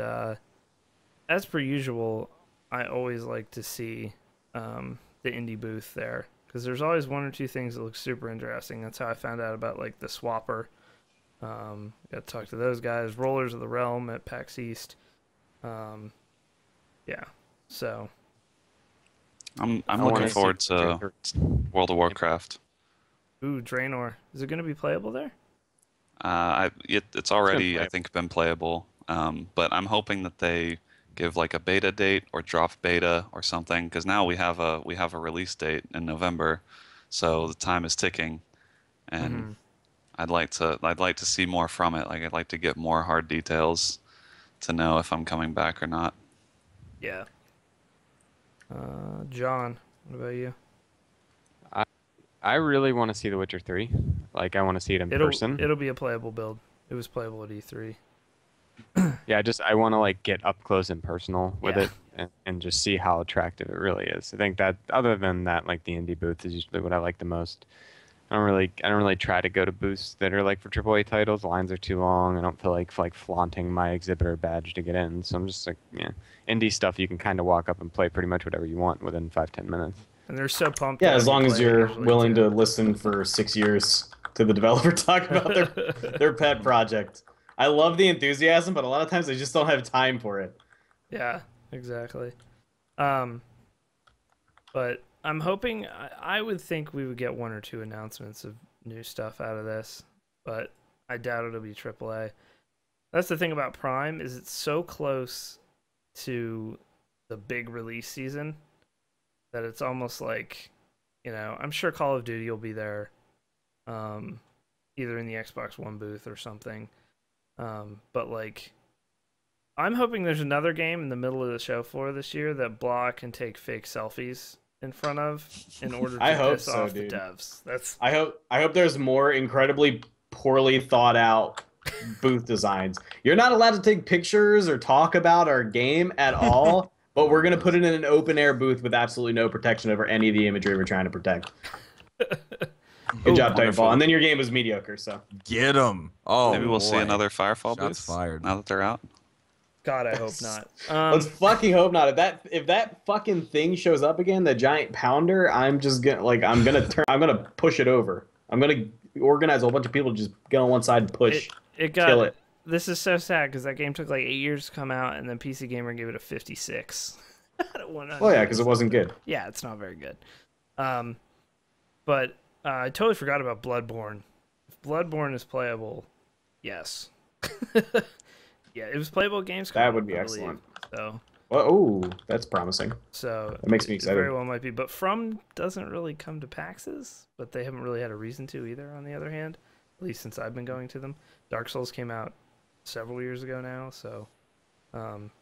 as per usual, I always like to see the indie booth there, because there's always one or two things that look super interesting. That's how I found out about like the Swapper. Got to talk to those guys. Rollers of the Realm at PAX East. Yeah. So I'm looking forward to World of Warcraft. Ooh, Draenor. Is it going to be playable there? It's already, I think, been playable. But I'm hoping that they give like a beta date or drop beta or something, because now we have a release date in November, so the time is ticking, and I'd like to see more from it. Like, I'd like to get more hard details to know if I'm coming back or not. Yeah. John, what about you? I really want to see The Witcher 3. Like, I want to see it in person. It'll be a playable build. It was playable at E3. Yeah, I want to like get up close and personal with it and just see how attractive it really is. I think that other than that, like the indie booth is usually what I like the most. I don't really try to go to booths that are like for AAA titles. The lines are too long. I don't feel like flaunting my exhibitor badge to get in. So I'm just like, indie stuff you can kind of walk up and play pretty much whatever you want within 5-10 minutes. And they're so pumped. Yeah, as long as you're willing to listen for 6 years to the developer talk about their pet project. I love the enthusiasm, but a lot of times I just don't have time for it. Yeah, exactly. But I'm hoping, I would think we would get one or two announcements of new stuff out of this, but I doubt it'll be AAA. That's the thing about Prime, is it's so close to the big release season that it's almost like, I'm sure Call of Duty will be there, either in the Xbox One booth or something. But like, I'm hoping there's another game in the middle of the show floor this year that Blah can take fake selfies in front of in order to piss off the devs. I hope there's more incredibly poorly thought out booth designs. You're not allowed to take pictures or talk about our game at all, but we're gonna put it in an open air booth with absolutely no protection over any of the imagery we're trying to protect. Good job, Titanfall. And then your game was mediocre, so. Get them. Oh, maybe we'll see another Firefall booth. Shots fired. Now that they're out. God, I hope not. Let's fucking hope not. If that fucking thing shows up again, the giant pounder, I'm gonna push it over. I'm gonna organize a whole bunch of people to just get on one side and push. Kill it. This is so sad because that game took like 8 years to come out, and then PC Gamer gave it a 56. Well, yeah, because it wasn't good. Yeah, it's not very good. But I totally forgot about Bloodborne. If Bloodborne is playable, yes. Yeah, it was playable at Gamescom. That would be excellent. So. Oh, that's promising. So that makes me excited. Very well might be, but From doesn't really come to PAXs, but they haven't really had a reason to either. On the other hand, at least since I've been going to them, Dark Souls came out several years ago now, so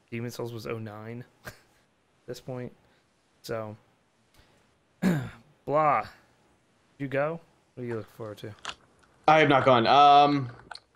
Demon Souls was 2009 at this point. So, Blah, you go? What do you look forward to? I have not gone.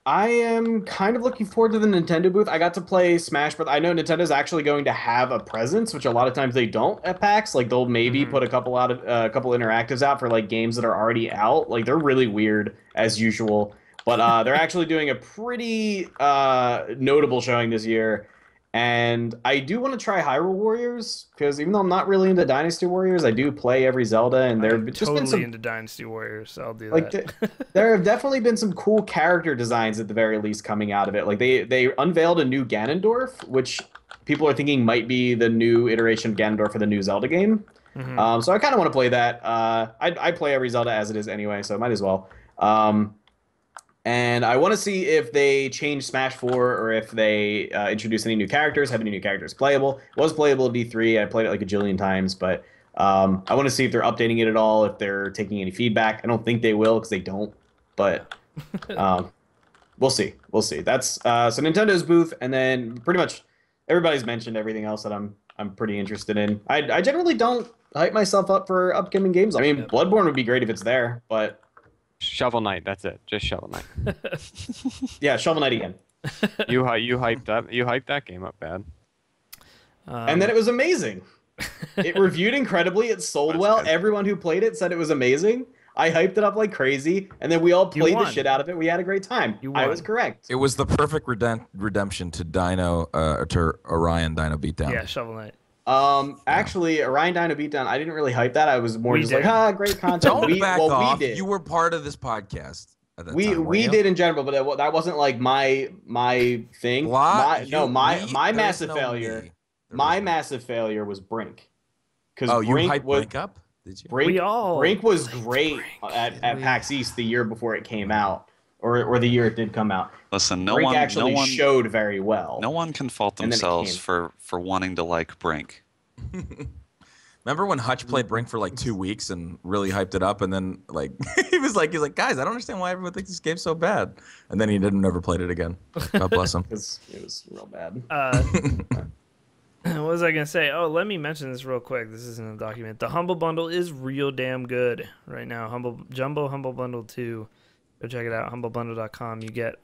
I am kind of looking forward to the Nintendo booth. I got to play Smash, but I know Nintendo's actually going to have a presence, which a lot of times they don't at PAX. Like they'll maybe put a couple interactives out for like games that are already out. Like they're really weird as usual, but they're actually doing a pretty notable showing this year. And I do want to try Hyrule Warriors because even though I'm not really into Dynasty Warriors, I do play every Zelda, and there have just totally been some into Dynasty Warriors, so I'll do like that. there have definitely been some cool character designs at the very least coming out of it. Like they unveiled a new Ganondorf, which people are thinking might be the new iteration of Ganondorf for the new Zelda game. So I kind of want to play that. I play every Zelda as it is anyway, so might as well. And I want to see if they change Smash 4 or if they introduce any new characters, have any new characters playable. It was playable at D3. I played it like a jillion times, but I want to see if they're updating it at all, if they're taking any feedback. I don't think they will because they don't, but we'll see. We'll see. That's so Nintendo's booth, and then pretty much everybody's mentioned everything else that I'm pretty interested in. I generally don't hype myself up for upcoming games. I mean, Bloodborne would be great if it's there, but Shovel Knight, that's it. Just Shovel Knight. yeah, Shovel Knight again. You hyped that game up bad. And then it was amazing. It reviewed incredibly. It sold well. Everyone who played it said it was amazing. I hyped it up like crazy, and then we all played the shit out of it. We had a great time. I was correct. It was the perfect redemption to Orion Dino Beatdown. Yeah, Shovel Knight. Actually, Orion Dino Beatdown, I didn't really hype that. I was more like, great content. Don't back off. We did. You were part of this podcast at that time, we did in general, but that wasn't like my thing. My massive failure. My massive failure was Brink. Because you hyped Brink up? Did you? Brink was great at PAX East the year before it came out. Or the year it did come out. Listen, Brink actually showed very well. No one can fault themselves for wanting to like Brink. Remember when Hutch played Brink for like 2 weeks and really hyped it up, and then like he's like, guys, I don't understand why everyone thinks this game's so bad, and then he never played it again. God bless him. Because it was real bad. What was I gonna say? Oh, let me mention this real quick. This isn't a document. The Humble Bundle is real damn good right now. Jumbo Humble Bundle 2. Go check it out. HumbleBundle.com. You get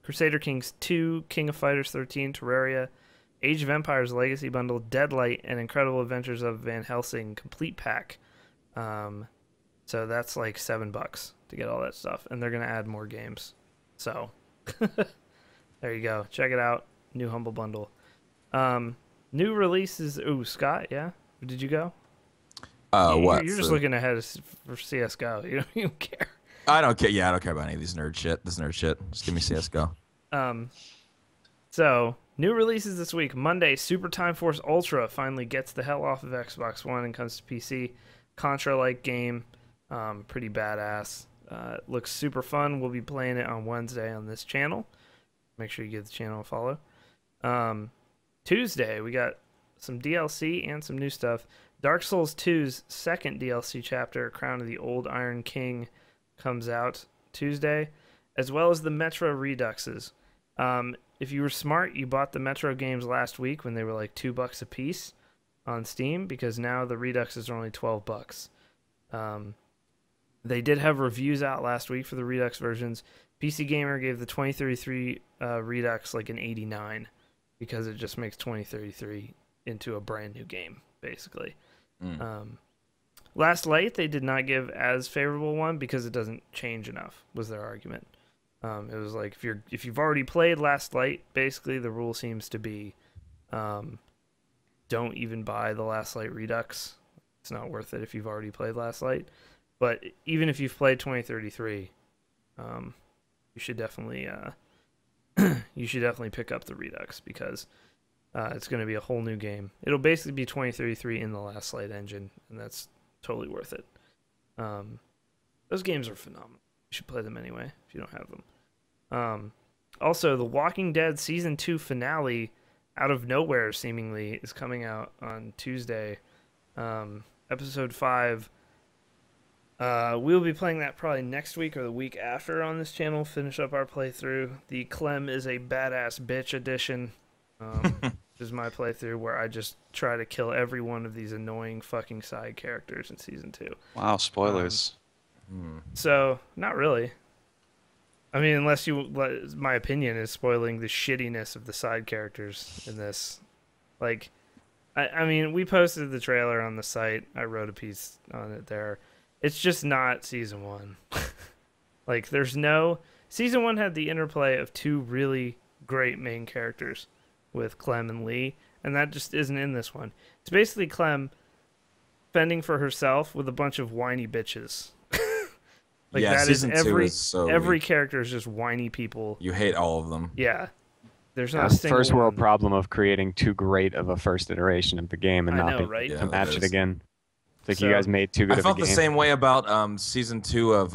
Crusader Kings 2, King of Fighters 13, Terraria, Age of Empires Legacy Bundle, Deadlight, and Incredible Adventures of Van Helsing Complete Pack. So that's like $7 to get all that stuff, and they're gonna add more games. So there you go. Check it out. New Humble Bundle. New releases. Ooh, Scott, yeah? Did you go? What? You're just looking ahead for CSGO. You don't care. I don't care. Yeah, I don't care about any of these nerd shit. Just give me CSGO. So, new releases this week. Monday, Super Time Force Ultra finally gets the hell off of Xbox One and comes to PC. Contra-like game. Pretty badass. Looks super fun. We'll be playing it on Wednesday on this channel. Make sure you give the channel a follow. Tuesday, we got some DLC and some new stuff. Dark Souls 2's second DLC chapter, Crown of the Old Iron King, comes out Tuesday, as well as the Metro Reduxes. If you were smart, you bought the Metro games last week when they were like $2 a piece on Steam, because now the Reduxes are only $12. They did have reviews out last week for the Redux versions. PC Gamer gave the 2033 Redux like an 89, because it just makes 2033 into a brand new game, basically. Last Light, they did not give as favorable one because it doesn't change enough, was their argument. It was like, if you've already played Last Light, basically the rule seems to be don't even buy the Last Light Redux. It's not worth it if you've already played Last Light. But even if you've played 2033, you should definitely pick up the Redux, because it's going to be a whole new game. It'll basically be 2033 in the Last Light engine, and that's totally worth it. Those games are phenomenal. You should play them anyway if you don't have them. Also, The Walking Dead Season 2 finale, out of nowhere seemingly, is coming out on Tuesday. Episode 5. We'll be playing that probably next week or the week after on this channel. Finish up our playthrough. The Clem is a badass bitch edition. This is my playthrough where I just try to kill every one of these annoying fucking side characters in Season 2. Wow, spoilers. So, not really. I mean, unless my opinion is spoiling the shittiness of the side characters in this. Like, I mean, we posted the trailer on the site. I wrote a piece on it there. It's just not season 1. Like, season 1 had the interplay of 2 really great main characters with Clem and Lee, and that just isn't in this one. It's basically Clem fending for herself with a bunch of whiny bitches. Like, yeah, that season is 2 is so every weak. character is just whiny people. You hate all of them. Yeah. There's not a That's the single first world one. problem of creating too great of a first iteration of the game and I not know, being right? able Yeah, to match that it is. again. It's like So- you guys made too good I of felt a the game. same way about season 2 of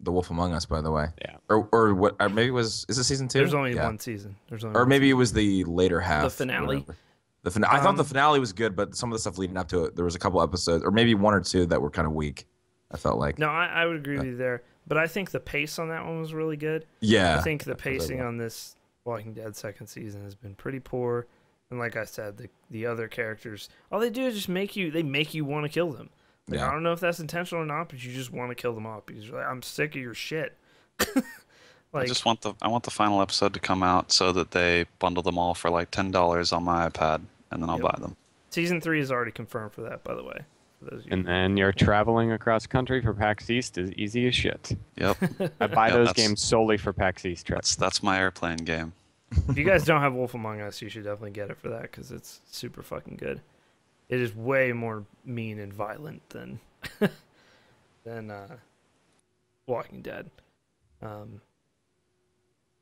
The Wolf Among Us, by the way. Yeah. Or what? Or maybe is it season 2? There's only Yeah. one season. Or maybe it was the later half. The finale. whatever. The finale. I thought the finale was good, but some of the stuff leading up to it, there was a couple episodes, or maybe 1 or 2 that were kind of weak. I felt like. No, I would agree with you there. But I think the pace on that one was really good. Yeah. I think the that's what I pacing want. on this Walking Dead second season has been pretty poor. And like I said, the other characters, all they do is just make you want to kill them. Like, Yeah. I don't know if that's intentional or not, but you just want to kill them off because you're like, I'm sick of your shit. I just want the final episode to come out so that they bundle them all for like $10 on my iPad, and then I'll buy them. Season 3 is already confirmed for that, by the way. For those of you. And then you're traveling across country for PAX East is easy as shit. Yep, I buy Yeah, those that's- games solely for PAX East trips. that's my airplane game. If you guys don't have Wolf Among Us, you should definitely get it for that because it's super fucking good. It is way more mean and violent than Walking Dead.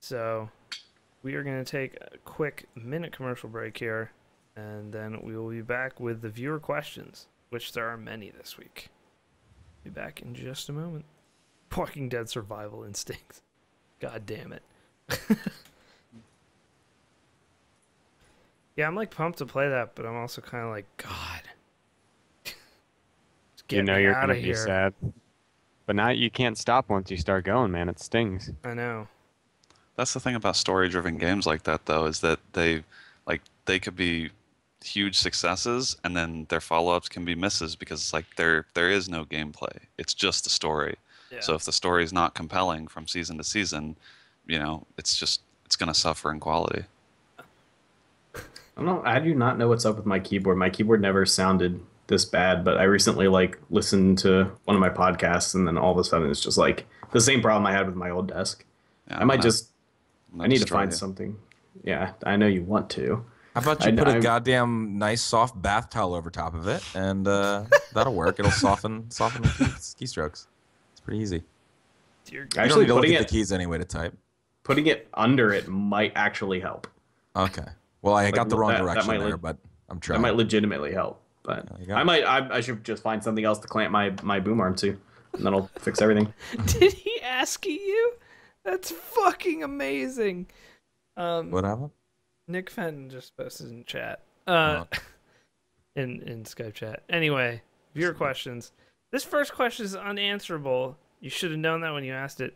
So we are going to take a quick minute commercial break here, and then we will be back with the viewer questions, which there are many this week. Be back in just a moment. Walking Dead survival instincts. God damn it. Yeah, I'm like pumped to play that, but I'm also kind of like, God. Just get You know me you're out gonna of be here. sad. But now you can't stop once you start going, man. It stings. I know. That's the thing about story-driven games like that, though, is that they could be huge successes, and then their follow-ups can be misses because it's like there is no gameplay. It's just the story. Yeah. So if the story is not compelling from season to season, it's going to suffer in quality. I don't know. I do not know what's up with my keyboard. My keyboard never sounded this bad, but I recently listened to one of my podcasts, and then all of a sudden it's just like the same problem I had with my old desk. Yeah, I might I'm just. gonna I need to destroy find you. something. Yeah, I know you want to. How about you put a I'm- goddamn nice soft bath towel over top of it, and that'll work. It'll soften the keystrokes. It's pretty easy. Dear You God. don't Actually, need to look putting at it the keys anyway to type. putting it under it might actually help. Okay. Well, I got the wrong that direction might there, le- but I'm That trying. might legitimately help. But There you go. I should just find something else to clamp my boom arm to, and that'll fix everything. Did he ask you? That's fucking amazing. What happened? Nick Fenton just posted in chat. Oh. In Skype chat. Anyway, viewer questions. This first question is unanswerable. You should have known that when you asked it.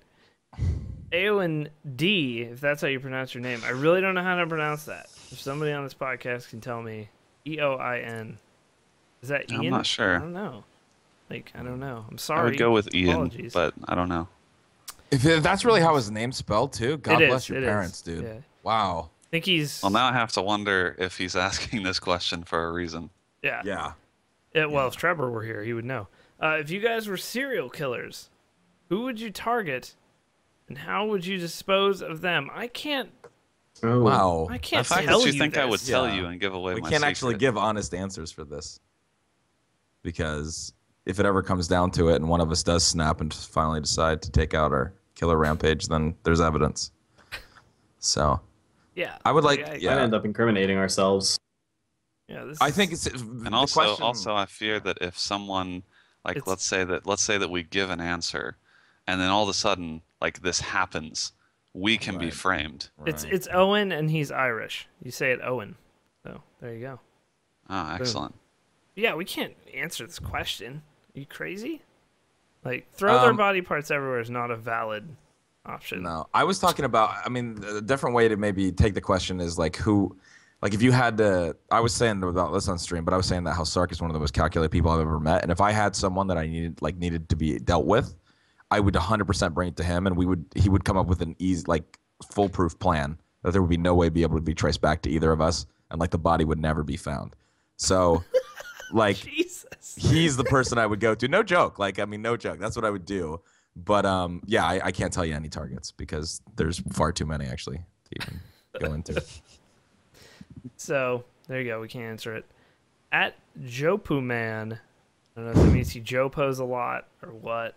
Eowyn D, if that's how you pronounce your name. I really don't know how to pronounce that. If somebody on this podcast can tell me. Eoin. Is that Ian? I'm not sure. I don't know. I don't know. I'm I sorry. would go with Ian, Apologies. but I don't know. If that's really how his name's spelled too, God It bless is, your it parents, is. dude. Yeah. Wow. I think he's. Well, now I have to wonder if he's asking this question for a reason. Yeah. Yeah. Well, if Trevor were here, he would know. If you guys were serial killers, who would you target, and how would you dispose of them? I can't. Oh, Wow. I The can't fact tell that you you think I would this. tell Yeah. you and give away We my can't actually secret. give honest answers for this. Because if it ever comes down to it and one of us does snap and finally decide to take out our killer rampage, then there's evidence. So Yeah. I would like, Might yeah. end up incriminating ourselves. Yeah. This I is- think it's And also, I fear that if someone, like, It's- let's say that we give an answer, and then all of a sudden, like, this happens, we can be Right. framed. It's Owen, and he's Irish. You say it Owen. So there you go. Ah, excellent. Yeah, we can't answer this question. Are you crazy? Like, throw their body parts everywhere is not a valid option. No, I was talking about. I mean, a different way to maybe take the question is like who, like if you had to. I was saying about this on stream, but I was saying that how Sark is one of the most calculated people I've ever met, and if I had someone that I needed to be dealt with, I would 100% bring it to him, and he would come up with an easy, like, foolproof plan that there would be no way be able to be traced back to either of us, and like the body would never be found. So, like, Jesus. he's the person I would go to. No joke. Like, I mean, no joke. That's what I would do. But yeah, I can't tell you any targets because there's far too many actually to even go into. So there you go. We can't answer it. At Jopu Man, I don't know if that means he Jopos a lot or what.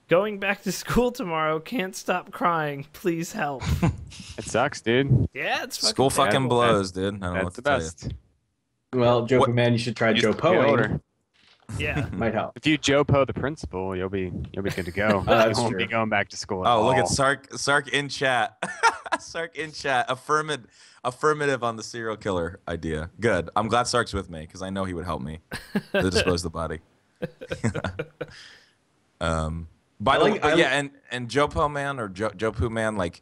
Going back to school tomorrow. Can't stop crying. Please help. It sucks, dude. Yeah, it's fucking School fucking terrible. blows, dude. I don't know what That's to the tell you. best. Well, Joe Man, you should try Joe Get Poing. older. Yeah. Might help. If you Jopo the principal, you'll be good to go. You That's won't true. be going back to school. At Oh, look all. at Sark in chat. Sark in chat. Affirmative on the serial killer idea. Good. I'm glad Sark's with me because I know he would help me to dispose the body. By the way, yeah, and Jopo Man or Jopu Man, like,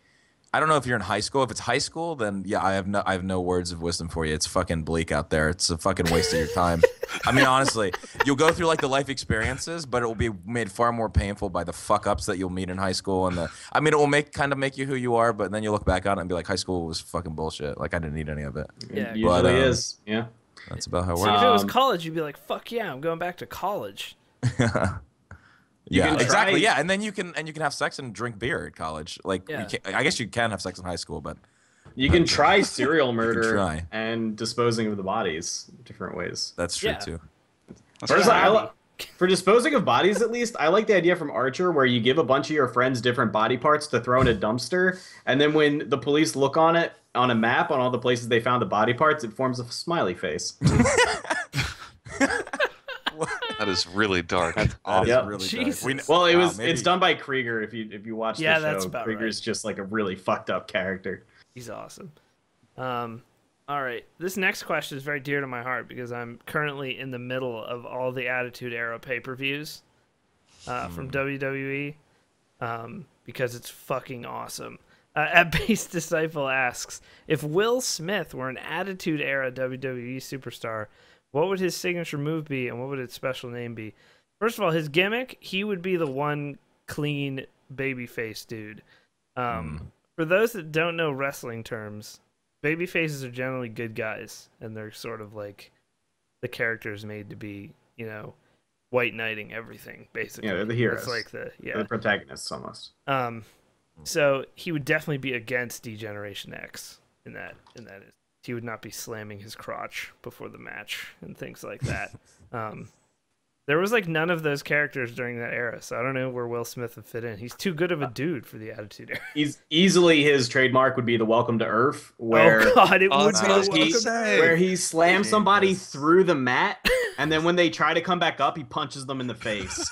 I don't know if you're in high school. If it's high school, then yeah, I have no words of wisdom for you. It's fucking bleak out there. It's a fucking waste of your time. I mean, honestly, you'll go through like the life experiences, but it will be made far more painful by the fuck ups that you'll meet in high school. And I mean, it will make you who you are, but then you look back on it and be like, high school was fucking bullshit. Like, I didn't need any of it. Yeah. It usually is. Yeah. That's about how it See, works. if it was college, you'd be like, "Fuck yeah, I'm going back to college." Yeah, can exactly. try- Yeah, and then you can have sex and drink beer at college. Like, Yeah. I guess you can have sex in high school, but You can try serial murder try. and disposing of the bodies different ways. that's true Yeah. too. Personally, for disposing of bodies, at least, I like the idea from Archer where you give a bunch of your friends different body parts to throw in a dumpster, and then when the police look on it on a map on all the places they found the body parts, it forms a smiley face. That is really dark. That is Yep. really Jesus. dark. Well, Wow, it's maybe- done by Krieger. If you watch Yeah, the show, that's about Krieger's right. just like a really fucked up character. He's awesome. All right. This next question is very dear to my heart because I'm currently in the middle of all the Attitude Era pay-per-views from WWE because it's fucking awesome. At Base Disciple asks, if Will Smith were an Attitude Era WWE superstar, what would his signature move be and what would its special name be? First of all, his gimmick, he would be the one clean babyface dude. For those that don't know wrestling terms, baby faces are generally good guys, and they're sort of like the characters made to be, you know, white knighting everything, basically. Yeah, they're the heroes. It's like They're the protagonists almost. So he would definitely be against D-Generation X in that. He would not be slamming his crotch before the match and things like that. There was like none of those characters during that era, so I don't know where Will Smith would fit in. He's too good of a dude for the Attitude Era. He's easily his trademark would be the Welcome to Earth, where Oh god, it would that's be what I the was gonna Welcome- say. where he slams somebody through the mat, and then when they try to come back up, he punches them in the face.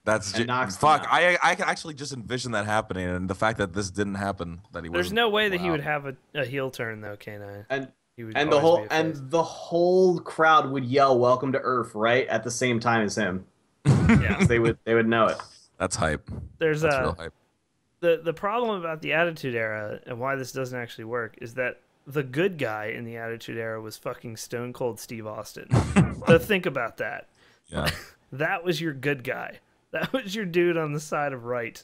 That's And knocks them fuck. out. I can actually just envision that happening, and the fact that this didn't happen, that he There's wasn't- no way that he wow. would have a heel turn though, K9. And He would and the always whole be a face. and the whole crowd would yell "Welcome to Earth" right at the same time as him. Yeah. They would know it. That's hype. There's That's real hype. the problem about the Attitude Era and why this doesn't actually work is that the good guy in the Attitude Era was fucking Stone Cold Steve Austin. So think about that. Yeah. That was your good guy. That was your dude on the side of right.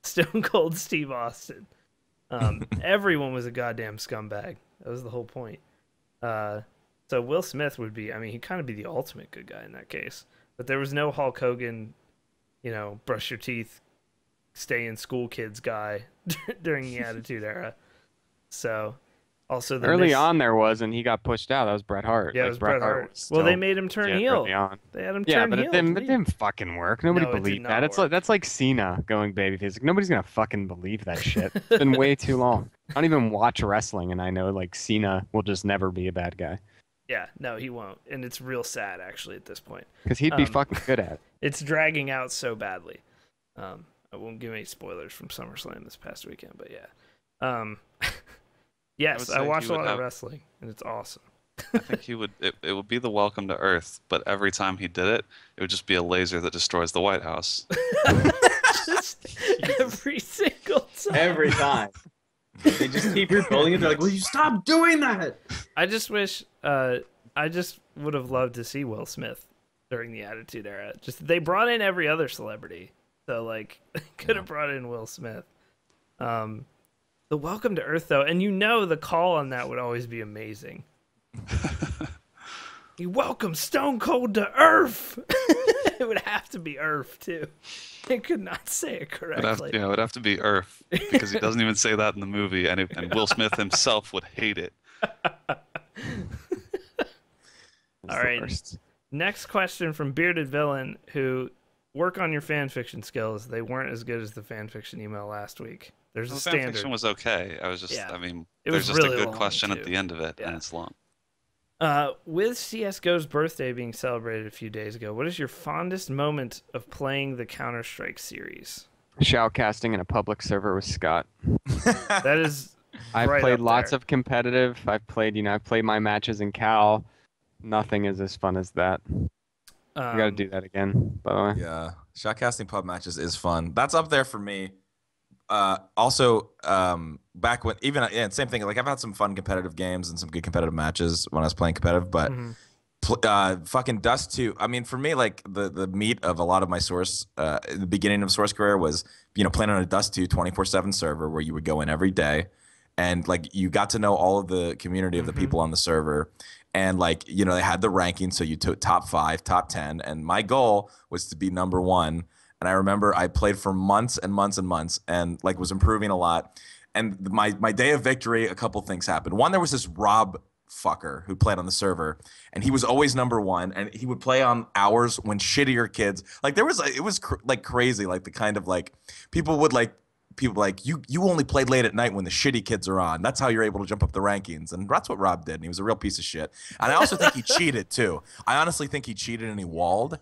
Stone Cold Steve Austin. Everyone was a goddamn scumbag. That was the whole point. So Will Smith would be, I mean, he'd kind of be the ultimate good guy in that case. But there was no Hulk Hogan, you know, brush your teeth, stay in school kids guy during the Attitude Era. So, also the Early on there was, and he got pushed out. That was Bret Hart. Yeah, Like, it was Bret Hart. was Well, they still made him turn legit heel. early on. They had him Yeah, turn but heel. it didn't fucking work. Nobody No, it did believed not that. It's work. like that's like Cena going babyface. Like, nobody's gonna fucking believe that shit. It's been way too long. I don't even watch wrestling, and I know like Cena will just never be a bad guy Yeah, no, he won't. And it's real sad, actually, at this point. because he'd be fucking good at it. It's dragging out so badly. I won't give any spoilers from SummerSlam this past weekend, but yeah. Yes, would I say watched he a would lot of have- wrestling, and it's awesome. I think he would. It would be the Welcome to Earth, but every time he did it, it would just be a laser that destroys the White House. Just every single time. Every time. They just keep rebuilding it. They're like, "Will you stop doing that?" I just wish, I just would have loved to see Will Smith during the Attitude Era. Just they brought in every other celebrity, so like could have brought in Will Smith. The Welcome to Earth though, and the call on that would always be amazing. You welcome Stone Cold to Earth. It would have to be Earth too. I could not say it correctly. It would have to be Earth because he doesn't even say that in the movie, and Will Smith himself would hate it. All right. Next question from Bearded Villain, who work on your fan fiction skills. They weren't as good as the fan fiction email last week. There's a standard. Fan fiction was okay. I was just, Yeah. I mean, It there's was just really a good long, question too. at the end of it, Yeah. and it's long. With CSGO's birthday being celebrated a few days ago, what is your fondest moment of playing the Counter-Strike series? Shoutcasting in a public server with Scott. That is I've right played up lots there. of competitive. I've played my matches in Cal. Nothing is as fun as that. We got to do that again, by the way. Yeah, shotcasting pub matches is fun. That's up there for me. Also, back when same thing. Like I've had some fun competitive games and some good competitive matches when I was playing competitive, but fucking Dust 2. I mean, for me, like the meat of a lot of my Source, the beginning of Source career was playing on a Dust 2 24/7 server where you would go in every day, and like you got to know all of the community of the people on the server. And like, they had the ranking. So you took top 5, top 10. And my goal was to be number 1. And I remember I played for months and months and months and like was improving a lot. And my day of victory, a couple things happened. One, there was this Rob fucker who played on the server, and he was always number 1. And he would play on hours when shittier kids, like it was crazy. Like the kind of like people like you only played late at night when the shitty kids are on. That's how you're able to jump up the rankings. And that's what Rob did. And he was a real piece of shit. And I also think he cheated too. I honestly think he cheated and he walled.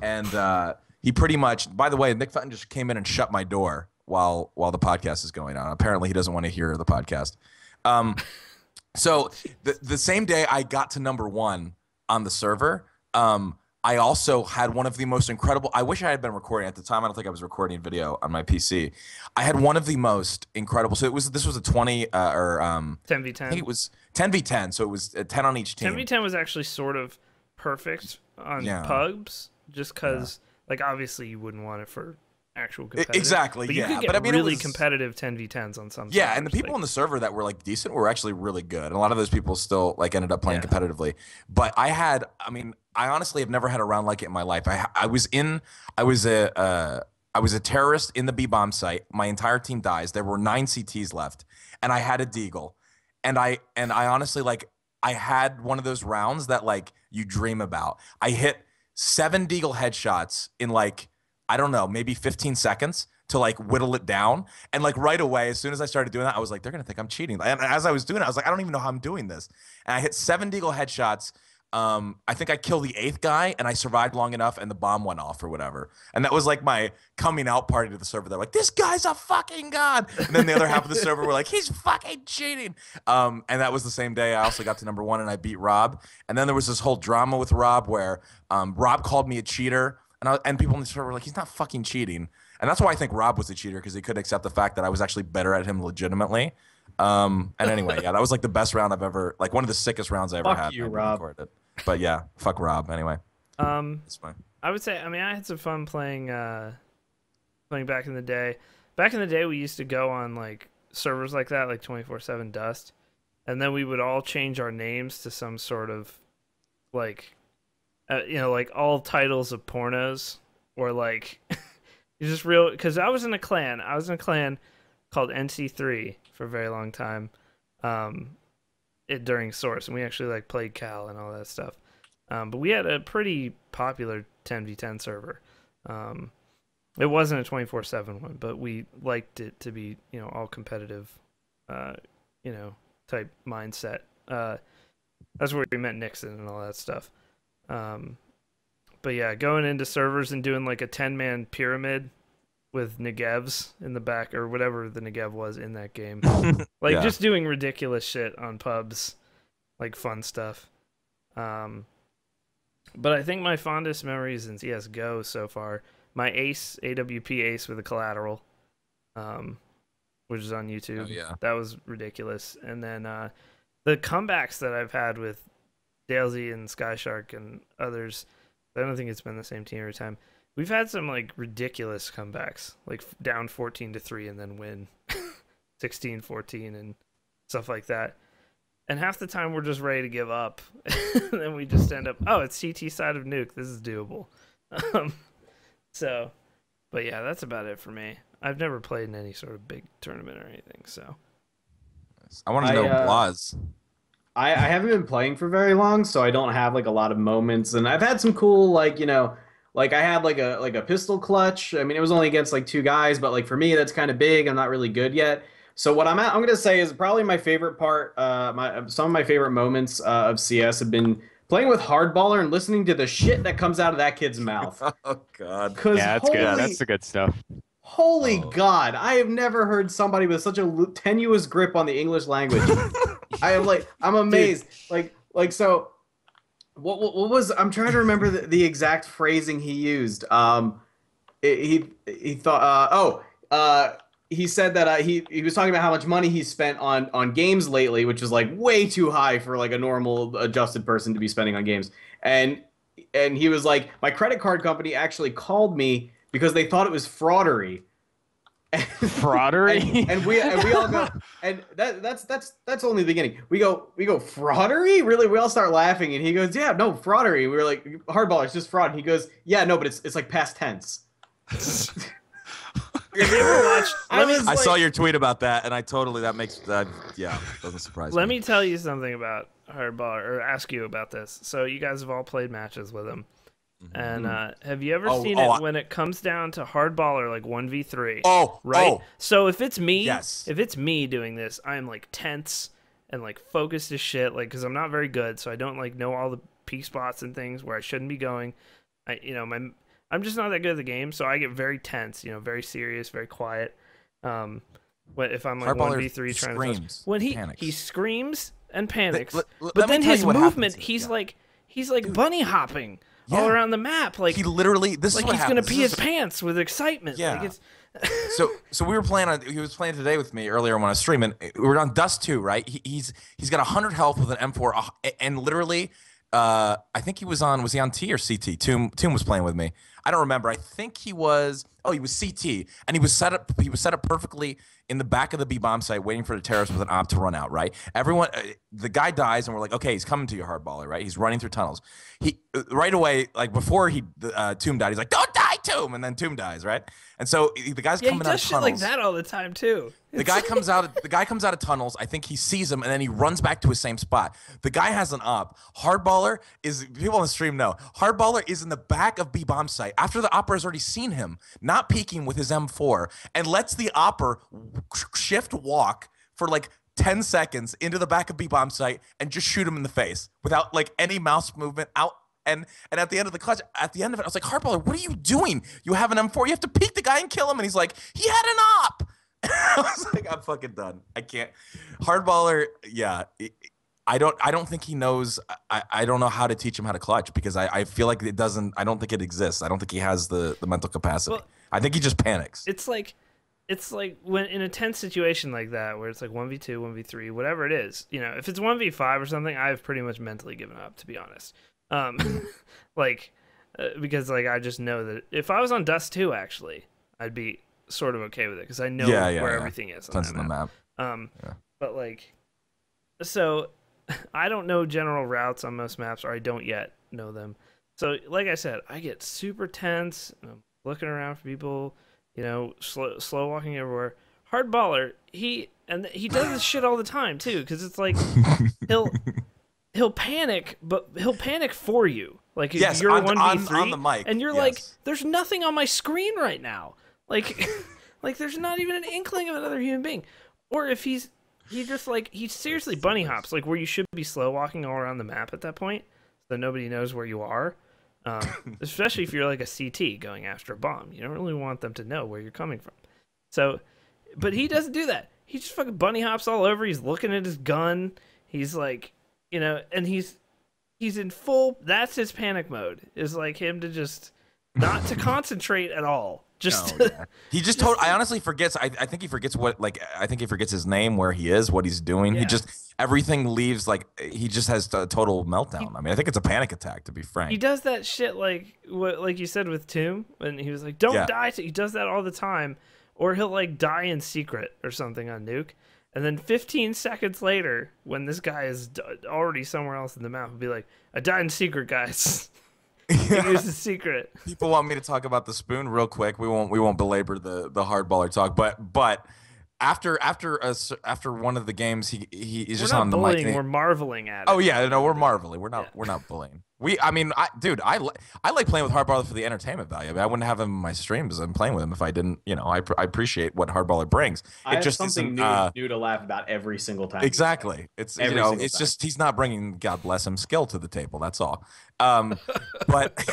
And he pretty much, by the way, Nick Fenton just came in and shut my door while the podcast is going on. Apparently he doesn't want to hear the podcast. So the same day I got to number 1 on the server, I also had one of the most incredible. I wish I had been recording at the time. I don't think I was recording video on my PC. I had one of the most incredible. So this was a 20 or 10v10. I think it was 10v10. So it was 10 on each team. 10v10 was actually sort of perfect on pubs, just because like obviously you wouldn't want it for actual competitive. Exactly. But you could get really competitive 10v10s on some. Yeah, servers, and the people on the server that were like decent were actually really good. And a lot of those people still like ended up playing competitively. But I honestly have never had a round like it in my life. I was a terrorist in the B-bomb site. My entire team dies. There were 9 CTs left, and I had a deagle. And I honestly I had one of those rounds that like you dream about. I hit 7 deagle headshots in like, I don't know, maybe 15 seconds to like whittle it down. And like right away, as soon as I started doing that, I was like, they're going to think I'm cheating. And as I was doing it, I was like, I don't even know how I'm doing this. And I hit 7 deagle headshots. I think I killed the 8th guy and I survived long enough and the bomb went off or whatever. And that was like my coming out party to the server. They're like, this guy's a fucking god. And then the other half of the server were like, he's fucking cheating. And that was the same day I also got to number 1 and I beat Rob. And then there was this whole drama with Rob where Rob called me a cheater. And people in the server were like, he's not fucking cheating. And that's why I think Rob was a cheater, because he couldn't accept the fact that I was actually better at him legitimately. And anyway, that was like the best round I've ever, like one of the sickest rounds I ever had. Fuck you, Rob. But yeah, fuck Rob. Anyway, it's fine. I would say, I had some fun playing back in the day. Back in the day, we used to go on like servers like that, like 24/7 Dust, and then we would all change our names to some sort of like, like all titles of pornos, or like just real. Because I was in a clan. I was in a clan called NC3 for a very long time. During Source, and we actually like played Cal and all that stuff. But we had a pretty popular 10v10 server. It wasn't a 24/7 one, but we liked it to be, all competitive, type mindset. That's where we met Nixon and all that stuff. But yeah, going into servers and doing like a 10-man pyramid with Negevs in the back, or whatever the Negev was in that game. Like just doing ridiculous shit on pubs, like fun stuff. But I think my fondest memories in CSGO so far, my ace, AWP ace with a collateral, which is on YouTube. Oh, yeah. That was ridiculous. And then the comebacks that I've had with Dalesy and Skyshark and others, I don't think it's been the same team every time. We've had some like ridiculous comebacks, like down 14-3 and then win 16-14 and stuff like that. And half the time we're just ready to give up, and then we just end up, oh, it's CT side of nuke. This is doable. So, but yeah, that's about it for me. I've never played in any sort of big tournament or anything, so. I want to know Blaz. I haven't been playing for very long, so I don't have like a lot of moments. And I've had some cool, like, you know, like I had like a pistol clutch. I mean, it was only against like 2 guys, but like for me, that's kind of big. I'm not really good yet. So what I'm gonna say is probably my favorite part. Some of my favorite moments of CS have been playing with Hardballer and listening to the shit that comes out of that kid's mouth. Oh God. Yeah, that's good. That's the good stuff. Holy God! I have never heard somebody with such a tenuous grip on the English language. I'm amazed. Dude. Like so. What was? I'm trying to remember the exact phrasing he used. He thought. He said that he was talking about how much money he spent on games lately, which is like way too high for like a normal adjusted person to be spending on games. And he was like, my credit card company actually called me because they thought it was fraudery. Fraudery? and we all go, and that's only the beginning. We go fraudery? Really? We all start laughing, and he goes, yeah, no, fraudery. We were like, Hardballer, it's just fraud. And he goes, yeah, no, but it's like past tense. Have you ever watched? I saw your tweet about that, and doesn't surprise me. Let me tell you something about Hardballer, or ask you about this. So you guys have all played matches with him, and have you ever seen it when it comes down to Hardballer like 1v3? Right. So if it's me, if it's me doing this, I'm like tense and like focused as shit, like because I'm not very good, so I don't like know all the peak spots and things where I shouldn't be going. I'm just not that good at the game, so I get very tense, very serious, very quiet. If I'm like 1v3 trying to when he screams and panics, but then his movement, he's like bunny hopping all around the map, like he literally he's gonna pee his pants with excitement. Yeah. Like so we were playing he was playing today with me earlier when I was streaming. We were on Dust 2, right? He's got 100 health with an M4, and literally. I think was he on T or CT? Toom was playing with me. I don't remember. I think he was CT, and he was set up perfectly in the back of the B-bomb site waiting for the terrorists with an op to run out, right? Everyone, the guy dies, and we're like, okay, he's coming to you, Hardballer, right? He's running through tunnels. He right away, like before Toom died, he's like, don't die, Toom, and then Toom dies, right? And so the guy's coming out of tunnels. Shit like that all the time too. The guy comes out of tunnels. I think he sees him, and then he runs back to his same spot. The guy has an op. Hardballer is, people on the stream know, Hardballer is in the back of B-bomb site after the opper has already seen him, not peeking with his M4, and lets the opper shift walk for like 10 seconds into the back of B-bomb site and just shoot him in the face without like any mouse movement out. And at the end of the clutch, at the end of it, I was like, Hardballer, what are you doing? You have an M4. You have to peek the guy and kill him. And he's like, he had an op. I was like, I'm fucking done. I can't. Hardballer, yeah. I don't think he knows. I don't know how to teach him how to clutch because I feel like it doesn't. I don't think it exists. I don't think he has the mental capacity. Well, I think he just panics. It's like when in a tense situation like that where it's like 1v2, 1v3, whatever it is. If it's 1v5 or something, I've pretty much mentally given up, to be honest. Because I just know that if I was on Dust 2, actually, I'd be sort of okay with it because I know where everything is on the map. But so I don't know general routes on most maps, or I don't yet know them. So like I said, I get super tense. I'm looking around for people, slow walking everywhere. Hardballer, he does this shit all the time too, because it's like he'll panic, but he'll panic for you. Like if you're 1v3 on the mic, and you're like, there's nothing on my screen right now. Like there's not even an inkling of another human being. Or if he seriously bunny hops, like where you should be slow walking all around the map at that point, so nobody knows where you are. Especially if you're like a CT going after a bomb, you don't really want them to know where you're coming from. So, but he doesn't do that. He just fucking bunny hops all over. He's looking at his gun. He's like, and he's in full. That's his panic mode. Is like him to just not to concentrate at all. Just he just I honestly forgets. I think he forgets I think he forgets his name, where he is, what he's doing. Yeah. He just everything leaves he just has a total meltdown. I mean, I think it's a panic attack, to be frank. He does that shit like you said with Tomb, and he was like, "Don't die." He does that all the time, or he'll like die in secret or something on Nuke, and then 15 seconds later, when this guy is already somewhere else in the map, he'll be like, "I died in secret, guys." Here's the secret. People want me to talk about the spoon real quick. We won't belabor the hardballer talk, but after one of the games, he's just on the mic. We're marveling at it. Oh yeah, no, we're marveling. We're not bullying. I like playing with hardballer for the entertainment value. I mean, I wouldn't have him in my streams and playing with him if I didn't. I appreciate what hardballer brings. I have something new to laugh about every single time. Exactly. It's just he's not bringing, God bless him, skill to the table. That's all. But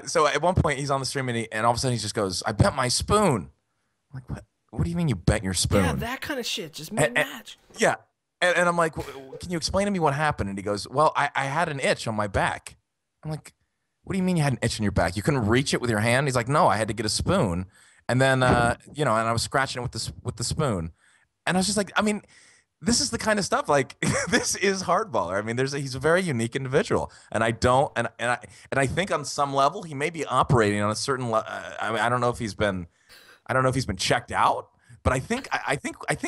so at one point he's on the stream and all of a sudden he just goes, "I bet my spoon." I'm like, what? What do you mean you bet your spoon? Yeah, that kind of shit. Just mid-match. Yeah. And I'm like, can you explain to me what happened? And he goes, well, I had an itch on my back. I'm like, what do you mean you had an itch on your back? You couldn't reach it with your hand? He's like, no, I had to get a spoon. And then, and I was scratching it with the spoon. And I was just like, I mean, this is the kind of stuff, like, this is hardballer. I mean, he's a very unique individual. And I think on some level he may be operating on a certain I mean, I don't know if he's been checked out, but I think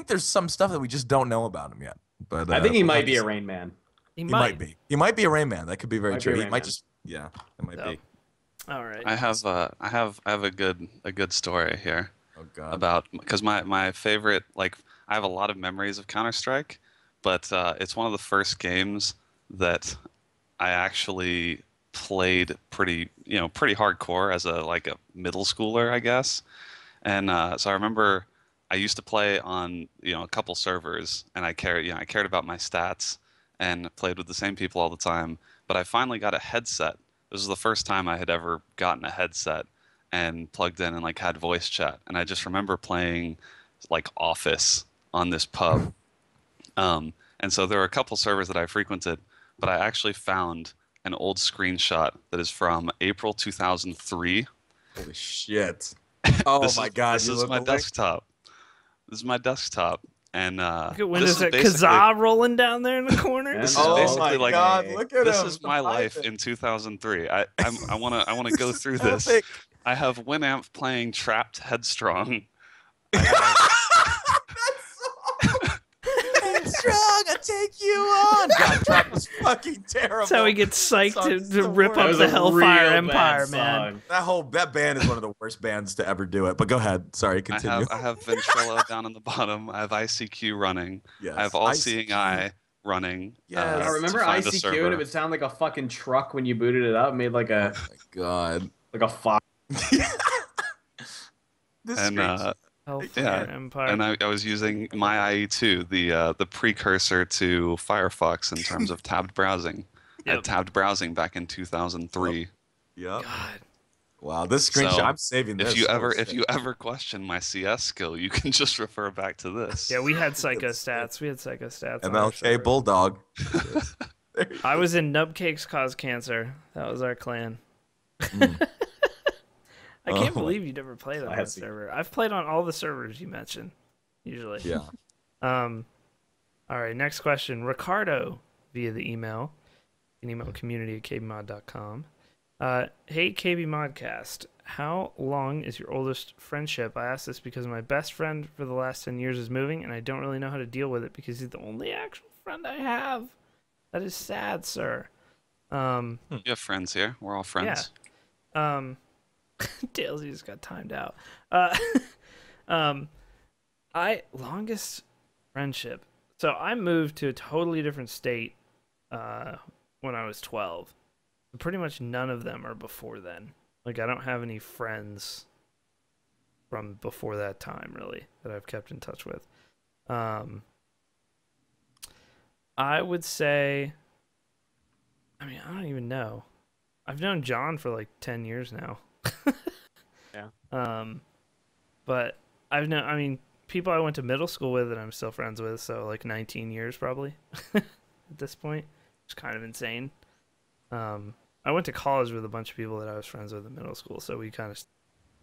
there's some stuff that we just don't know about him yet. But I think he might be a Rain Man. He might be. He might be a Rain Man. That could be very true. He might just it might be. All right. I have a good story here. Oh God. About, because my favorite, like, I have a lot of memories of Counter-Strike, but it's one of the first games that I actually played pretty hardcore as a middle schooler, I guess. And so I remember I used to play on a couple servers, and I cared about my stats and played with the same people all the time. But I finally got a headset. This was the first time I had ever gotten a headset and plugged in and had voice chat. And I just remember playing Office on this pub. And so there were a couple servers that I frequented, but I actually found an old screenshot that is from April 2003. Holy shit. Oh my God! This is my desktop. This is my desktop, and look at Windows at Kazaa rolling down there in the corner. This is basically my God, look at this him. is my life in 2003. I wanna go through this. I have Winamp playing Trapped Headstrong. Strong, I take you on. God, Trap was fucking terrible. That's how he gets psyched to rip up the Hellfire Empire, man. That band is one of the worst bands to ever do it. But go ahead. Sorry, continue. I have Ventrilo down on the bottom. I have ICQ running. Yes. I have All Seeing Eye running. Yes. I remember ICQ, and it would sound like a fucking truck when you booted it up. It made like a. Oh my God. Like a fox. Empire. And I was using my IE2, the precursor to Firefox in terms of tabbed browsing. I had tabbed browsing back in 2003. Yep. God. Wow, this screenshot, so, I'm saving this. If you ever question my CS skill, you can just refer back to this. Yeah, we had psycho stats. MLK Bulldog. I was in Nubcakes Cause Cancer. That was our clan. I can't believe you never played on that server. I've played on all the servers you mentioned, usually. Yeah. All right, next question. Ricardo, via the email. You can email community@kbmod.com. Hey, KBModcast. How long is your oldest friendship? I ask this because my best friend for the last 10 years is moving, and I don't really know how to deal with it because he's the only actual friend I have. That is sad, sir. You have friends here. We're all friends. Yeah. Dalesy just got timed out. Longest friendship. So I moved to a totally different state when I was 12. Pretty much none of them are before then. I don't have any friends from before that time, really, that I've kept in touch with. I would say, I don't even know. I've known John for 10 years now. Yeah. But people I went to middle school with and I'm still friends with, so 19 years probably at this point. It's kind of insane. I went to college with a bunch of people that I was friends with in middle school, so we kind of,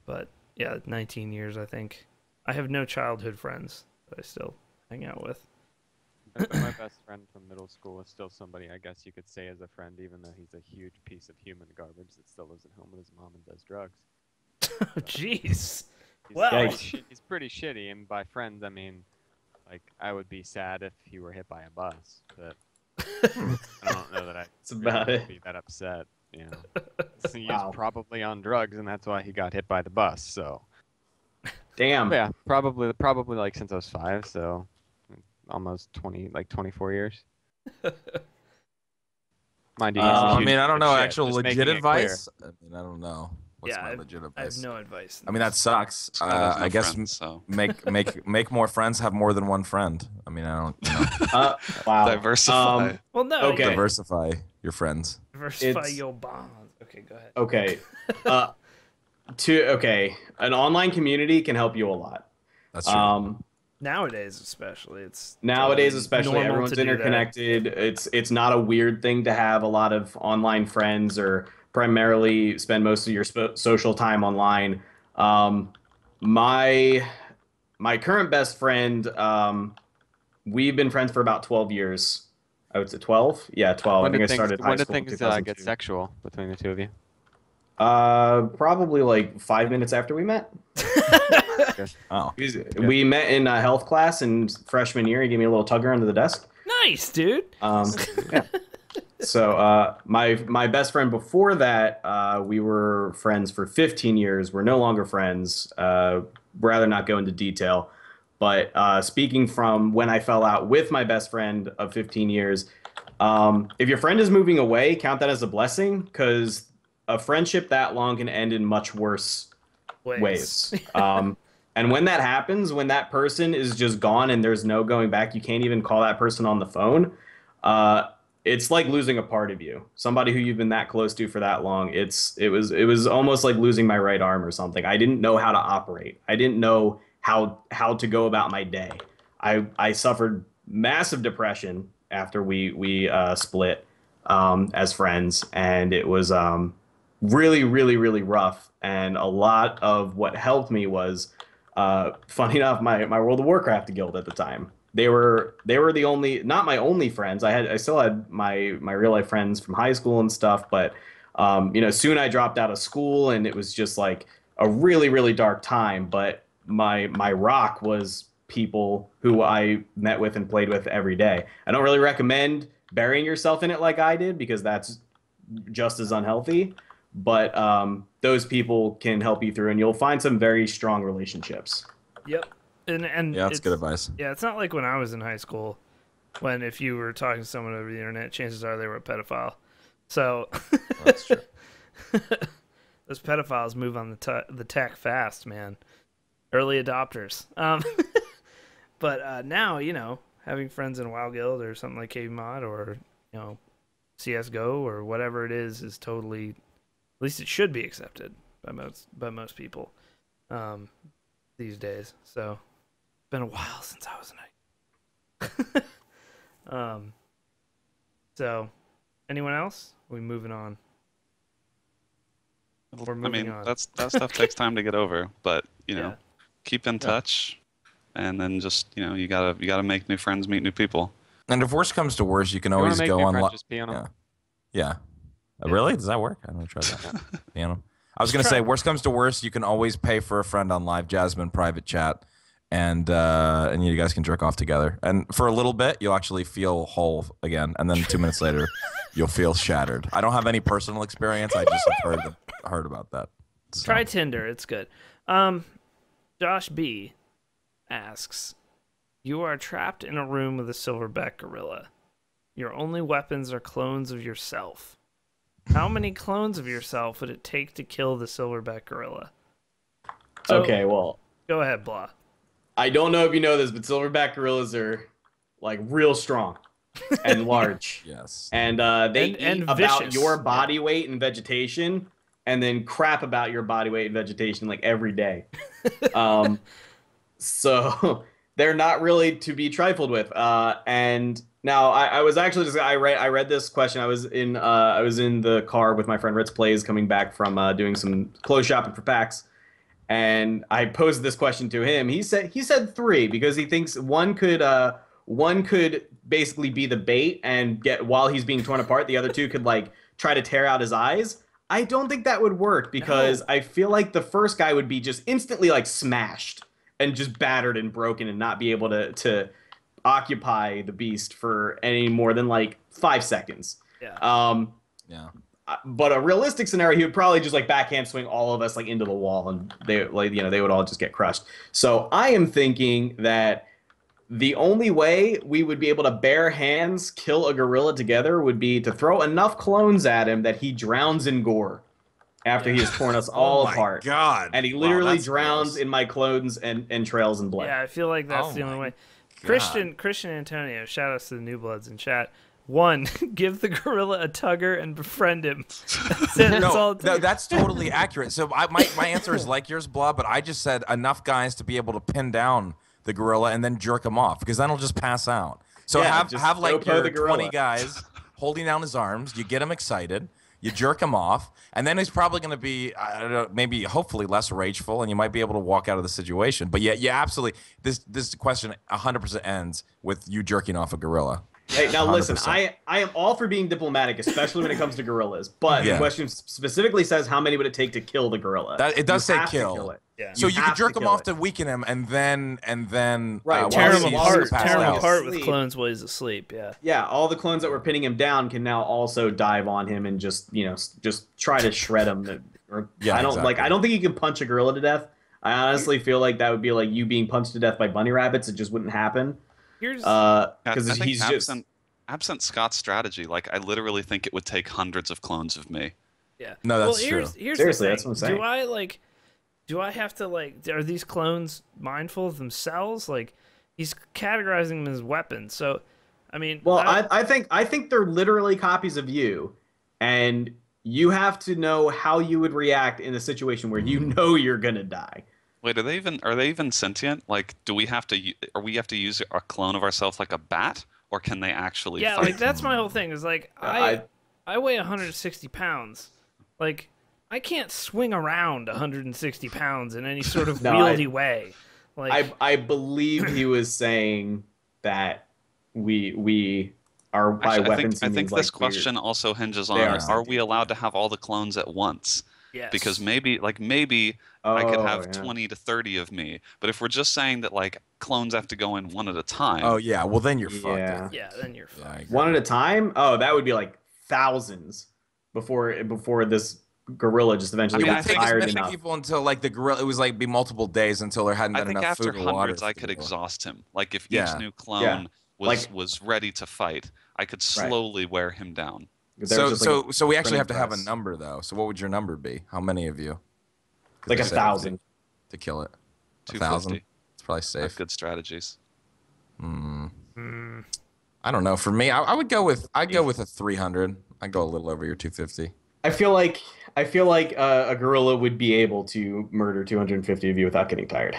but yeah, 19 years, I think. I have no childhood friends that I still hang out with. My best friend from middle school is still somebody I guess you could say is a friend, even though he's a huge piece of human garbage that still lives at home with his mom and does drugs. Jeez. Wow. He's pretty shitty, and by friends, I mean, like, I would be sad if he were hit by a bus, but I don't know that I'd be that upset, you know. He was probably on drugs, and that's why he got hit by the bus, so. Damn. But yeah, probably like since I was 5, so almost 24 years. Mind you, I mean, I don't know actual just legit advice. I mean, I don't know. What's my legit advice? I have no advice. I mean, that sucks. I guess friends, so. make more friends, have more than one friend. I mean, I don't. You know. Wow. Diversify. Well, no. Okay. Diversify your friends. Diversify your bonds. Okay, go ahead. Okay. An online community can help you a lot. That's true. Nowadays, especially, everyone's interconnected. It's not a weird thing to have a lot of online friends or primarily spend most of your social time online. My current best friend, we've been friends for about 12 years. I would say 12. Yeah, 12. I think I started high school. When did things get sexual between the two of you? Probably like 5 minutes after we met. Oh, we met in a health class in freshman year. He gave me a little tugger under the desk. Nice, dude. Yeah. So my best friend before that, we were friends for 15 years. We're no longer friends. Rather not go into detail. But speaking from when I fell out with my best friend of 15 years, if your friend is moving away, count that as a blessing, because a friendship that long can end in much worse ways. And when that happens, when that person is just gone and there's no going back, you can't even call that person on the phone. It's like losing a part of you, somebody who you've been that close to for that long. It was almost like losing my right arm or something. I didn't know how to operate. I didn't know how to go about my day. I suffered massive depression after we split as friends, and it was really, really, really rough. And a lot of what helped me was, funny enough, my World of Warcraft guild at the time. They were the only, not my only friends. I still had my real life friends from high school and stuff, but soon I dropped out of school, and it was just like a really, really dark time. But my rock was people who I met with and played with every day. I don't really recommend burying yourself in it like I did, because that's just as unhealthy. But those people can help you through, and you'll find some very strong relationships. Yep. And yeah, that's good advice. Yeah, it's not like when I was in high school, when if you were talking to someone over the internet, chances are they were a pedophile. So that's true. Those pedophiles move on the tech fast, man. Early adopters. But now, having friends in WoW Guild or something like KBMOD or CS:GO or whatever it is totally, at least it should be accepted by most people these days. So it's been a while since I was in high. So anyone else? Are we moving on? We're moving on. that stuff takes time to get over, but keep in touch, and then just you gotta make new friends, meet new people. And if worse comes to worse, you can always go on. Just piano. Yeah. Really? Does that work? I'm gonna try that. Piano. I was gonna say, worst comes to worst, you can always pay for a friend on Live Jasmine private chat, and you guys can jerk off together. And for a little bit, you'll actually feel whole again, and then 2 minutes later, you'll feel shattered. I don't have any personal experience. I just have heard about that. So. Try Tinder. It's good. Josh B asks, you are trapped in a room with a silverback gorilla. Your only weapons are clones of yourself. How many clones of yourself would it take to kill the silverback gorilla? So, okay, well, go ahead, Blah. I don't know if you know this, but silverback gorillas are like real strong and large. Yes. And they eat about vicious. your body weight in vegetation, and then crap about your body weight in vegetation like every day. So they're not really to be trifled with. And Now, I was actually just I read this question. I was in the car with my friend Ritz Plays coming back from doing some clothes shopping for PAX, and I posed this question to him. He said three because he thinks one could basically be the bait and get while he's being torn apart. The other two could like try to tear out his eyes. I don't think that would work because I feel like the first guy would be just instantly like smashed and just battered and broken and not be able to occupy the beast for any more than like 5 seconds. Yeah. Yeah. But a realistic scenario, he would probably just like backhand swing all of us like into the wall, and they would all just get crushed. So I am thinking that the only way we would be able to bare hands kill a gorilla together would be to throw enough clones at him that he drowns in gore after he has torn us all apart. Oh my god! And he literally drowns in my clones and trails in blood. Yeah, I feel like that's the only way. Christian Antonio, shout outs to the New Bloods in chat. 1, give the gorilla a tugger and befriend him. That's it. That's totally accurate. So my answer is like yours, Blah, but I just said enough guys to be able to pin down the gorilla and then jerk him off because then he'll just pass out. So have like your 20 guys holding down his arms. You get him excited. You jerk him off, and then he's probably going to be, I don't know, maybe hopefully less rageful, and you might be able to walk out of the situation. But yeah, absolutely. This question 100% ends with you jerking off a gorilla. Hey, now 100%. Listen, I am all for being diplomatic, especially when it comes to gorillas. But the question specifically says how many would it take to kill the gorilla? It does say kill. It. Yeah. So you could jerk him off to weaken him, and then tear him apart with clones while he's asleep. Yeah. All the clones that were pinning him down can now also dive on him and just try to shred him. I don't think you can punch a gorilla to death. I honestly feel like that would be like you being punched to death by bunny rabbits. It just wouldn't happen. Because he's absent Scott's strategy. Like I literally think it would take hundreds of clones of me. Yeah. No, that's true. Seriously, that's what I'm saying. Do I have to are these clones mindful of themselves? Like he's categorizing them as weapons. So I mean, well, I think they're literally copies of you, and you have to know how you would react in a situation where you know you're gonna die. Wait, are they even sentient? Like, do we have to use a clone of ourselves like a bat, or can they actually? Yeah, fight? like that's my whole thing. Is like I weigh 160 pounds. Like I can't swing around 160 pounds in any sort of wieldy way. Like I believe he was saying that we are by weapons. I think this question also hinges on: are we allowed to have all the clones at once? Yes. Because maybe I could have 20 to 30 of me, but if we're just saying that like clones have to go in one at a time. Oh yeah, well then you're fucked. Yeah, then you're fucked. One at a time? Oh, that would be like thousands before this gorilla just eventually got tired enough. People until like the gorilla, it was like be multiple days until there hadn't been enough food or water. I think after hundreds, I could exhaust him. Like if each new clone was ready to fight, I could slowly wear him down. So we actually have to have a number though. So what would your number be? How many of you? Like 1,000 to kill it. 250. It's probably safe. That's good strategies. I don't know. For me, I'd go with a 300. I'd go a little over your 250. I feel like a gorilla would be able to murder 250 of you without getting tired.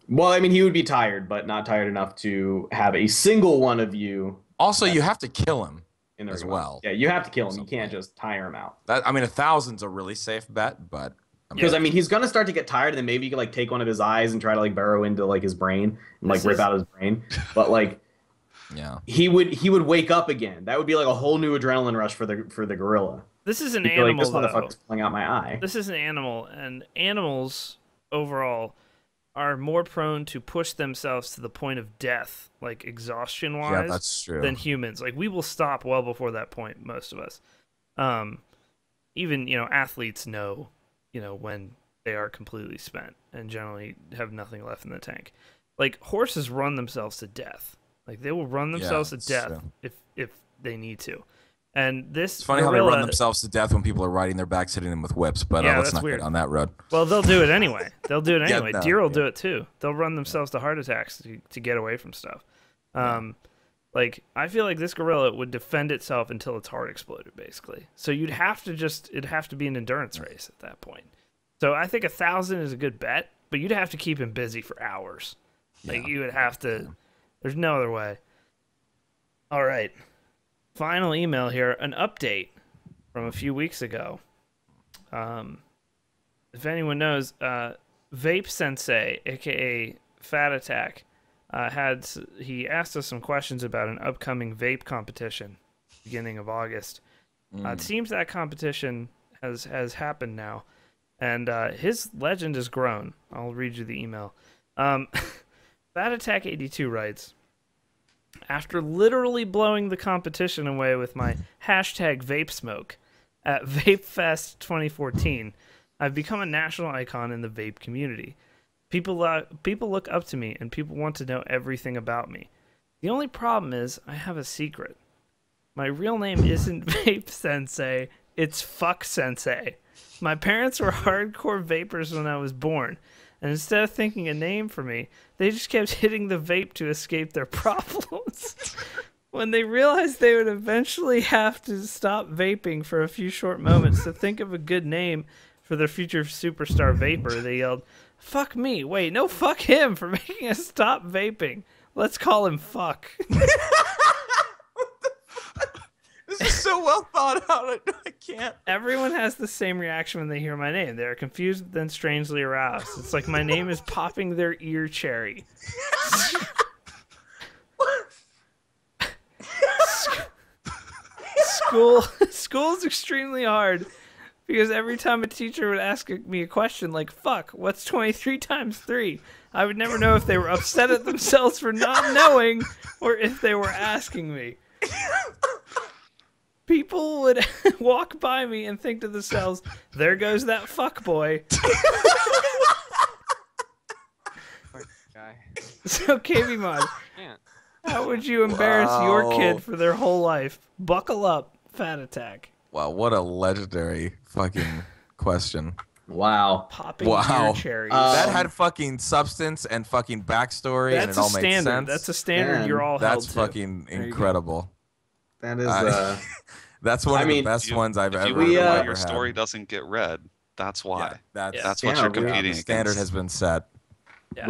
Well, I mean, he would be tired, but not tired enough to have a single one of you. Also, you have to kill him as well. Yeah, you have to kill him. You can't just tire him out. I mean, 1,000's a really safe bet, but because I mean, he's gonna start to get tired, and then maybe you could like take one of his eyes and try to like burrow into like his brain and like rip out his brain. But like, yeah, he would wake up again. That would be like a whole new adrenaline rush for the gorilla. This is an animal. Like, this motherfucker's pulling out my eye. This is an animal, and animals overall are more prone to push themselves to the point of death, like exhaustion-wise, yeah, that's true, than humans. Like we will stop well before that point, most of us. Even athletes know, when they are completely spent and generally have nothing left in the tank. Like horses run themselves to death. Like they will run themselves to death if they need to. And this it's funny how they run themselves to death when people are riding their backs, hitting them with whips, but let's not get on that road. Well, they'll do it anyway. Deer will do it too. They'll run themselves to heart attacks to get away from stuff. Like I feel like this gorilla would defend itself until its heart exploded, basically. So it'd have to be an endurance race at that point. So I think 1,000 is a good bet, but you'd have to keep him busy for hours. Like you would have to. There's no other way. All right. Final email here. An update from a few weeks ago. If anyone knows, Vape Sensei, aka Fatattack, he asked us some questions about an upcoming vape competition, beginning of August. It seems that competition has happened now, and his legend has grown. I'll read you the email. Fatattack82 writes, after literally blowing the competition away with my hashtag vape smoke at VapeFest 2014, I've become a national icon in the vape community. People look up to me, and people want to know everything about me. The only problem is I have a secret. My real name isn't Vape Sensei, it's Fuck Sensei. My parents were hardcore vapors when I was born, and instead of thinking a name for me, they just kept hitting the vape to escape their problems. When they realized they would eventually have to stop vaping for a few short moments to think of a good name for their future superstar vapor, they yelled, "Fuck me, wait, no, fuck him for making us stop vaping. Let's call him Fuck." This is so well thought out. I can't. Everyone has the same reaction when they hear my name. They are confused, then strangely aroused. It's like my name is popping their ear cherry. School is extremely hard because every time a teacher would ask me a question like, "Fuck, what's 23 times 3?" I would never know if they were upset at themselves for not knowing or if they were asking me. People would walk by me and think to themselves, "There goes that fuck boy." So KBMOD, how would you embarrass your kid for their whole life? Buckle up, Fatattack. Wow, what a legendary fucking question. Wow. Popping ear cherries. That had fucking substance and fucking backstory, and it all made sense. That's a standard you're all held to. That's fucking incredible. That is that's one of the best ones I've ever heard. Your your story doesn't get read. That's why. Yeah, that's what you're competing against. Standard has been set. Yeah.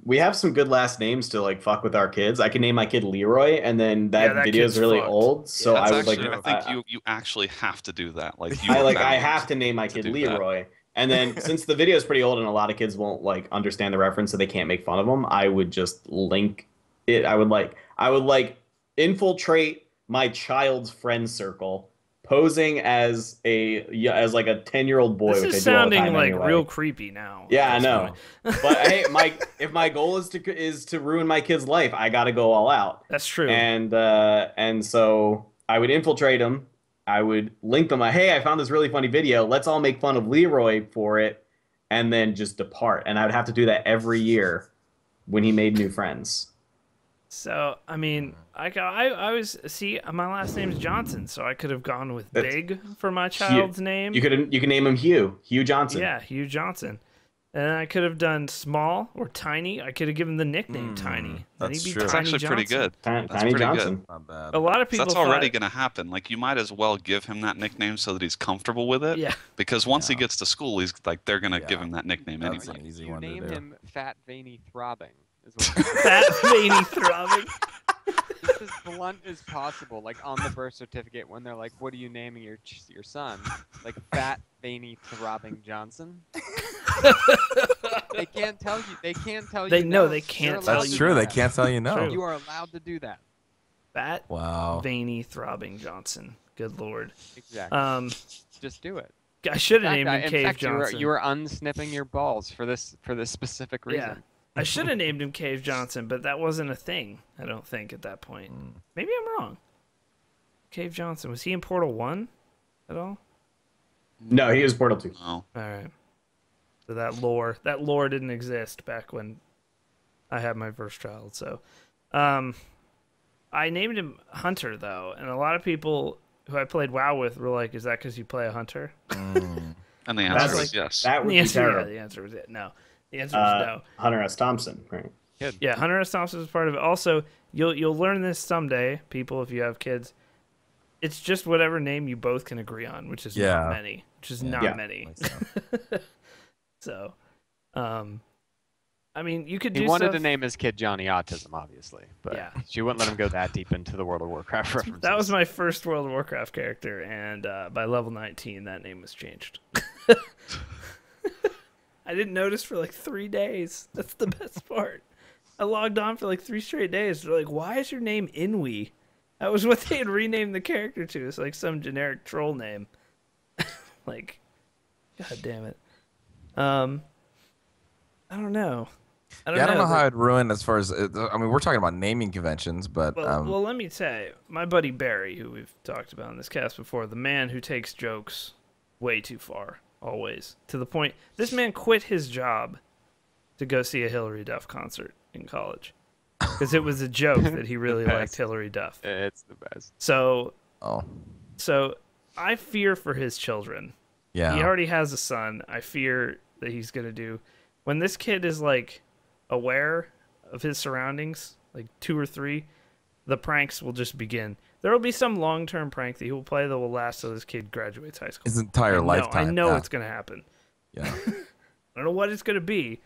We have some good last names to like fuck with our kids. I can name my kid Leroy, and then that video is really old, so I would actually, I think you actually have to do that. I have to name my kid Leroy. And then since the video is pretty old and a lot of kids won't like understand the reference, so they can't make fun of them, I would just link it. I would infiltrate my child's friend circle, posing as like a 10-year-old boy. This which is I do sounding all the time like anyway. real creepy now. Yeah, I know. But hey, if my goal is to ruin my kid's life, I got to go all out. That's true. And so I would infiltrate him. I would link them. Hey, I found this really funny video. Let's all make fun of Leroy for it, and then just depart. And I would have to do that every year when he made new friends. So I mean, my last name's Johnson, so I could have gone with Big for my child's name. You can name him Hugh Johnson. Yeah, Hugh Johnson. And I could have done Small or Tiny. I could have given the nickname Tiny. That's true. That's actually pretty good. Tiny Johnson. Good. Not bad. A lot of people. That's already going to happen. Like, you might as well give him that nickname so that he's comfortable with it. Yeah. Because once he gets to school, he's like, they're going to give him that nickname That's anyway. an easy You one to name do. him Fat Veiny Throbbing. Fat Veiny Throbbing. It's as blunt as possible. Like on the birth certificate, when they're like, "What are you naming your son?" Like Fat Veiny Throbbing Johnson. They can't tell you. They can't tell you. They know no. they can't They're allowed That's to true. do They that. can't tell you no. True. You are allowed to do that. Fat Wow. Veiny Throbbing Johnson. Good lord. Exactly. Just do it. I should have In named him fact, Cave Johnson. you were unsnipping your balls for this specific reason. Yeah. I should have named him Cave Johnson, but that wasn't a thing, I don't think, at that point. Maybe I'm wrong. Cave Johnson, was he in Portal 1 at all? No, he was Portal 2. Oh. All right. So that lore didn't exist back when I had my first child. So I named him Hunter, though, and a lot of people who I played WoW with were like, "Is that because you play a hunter?" And the answer is yes. That would The be answer, terrible. the answer was it. No. The answer is no. Hunter S. Thompson, right? Yeah, Hunter S. Thompson is part of it. Also, you'll learn this someday, people, if you have kids. It's just whatever name you both can agree on, which is not many. Which is not many. So, I mean, you could do He wanted stuff... to name his kid Johnny Autism, obviously, but Yeah. she wouldn't let him go that deep into the World of Warcraft references. That was my first World of Warcraft character, and by level 19, that name was changed. I didn't notice for like 3 days. That's the best part. I logged on for like 3 straight days. They're like, why is your name Inwi? That was what they had renamed the character to. It's like some generic troll name. Like, god damn it. I don't know. I don't know how it ruined as far as I mean, we're talking about naming conventions, but well, let me tell you, my buddy Barry, who we've talked about in this cast before, the man who takes jokes way too far, always to the point. This man quit his job to go see a Hillary Duff concert in college because it was a joke that he really liked Hillary Duff. It's the best. So I fear for his children. Yeah, he already has a son. I fear that he's gonna do when this kid is like aware of his surroundings, like 2 or 3, the pranks will just begin. There will be some long-term prank that he will play that will last till this kid graduates high school. His entire lifetime. I know it's going to happen. Yeah. I don't know what it's going to be.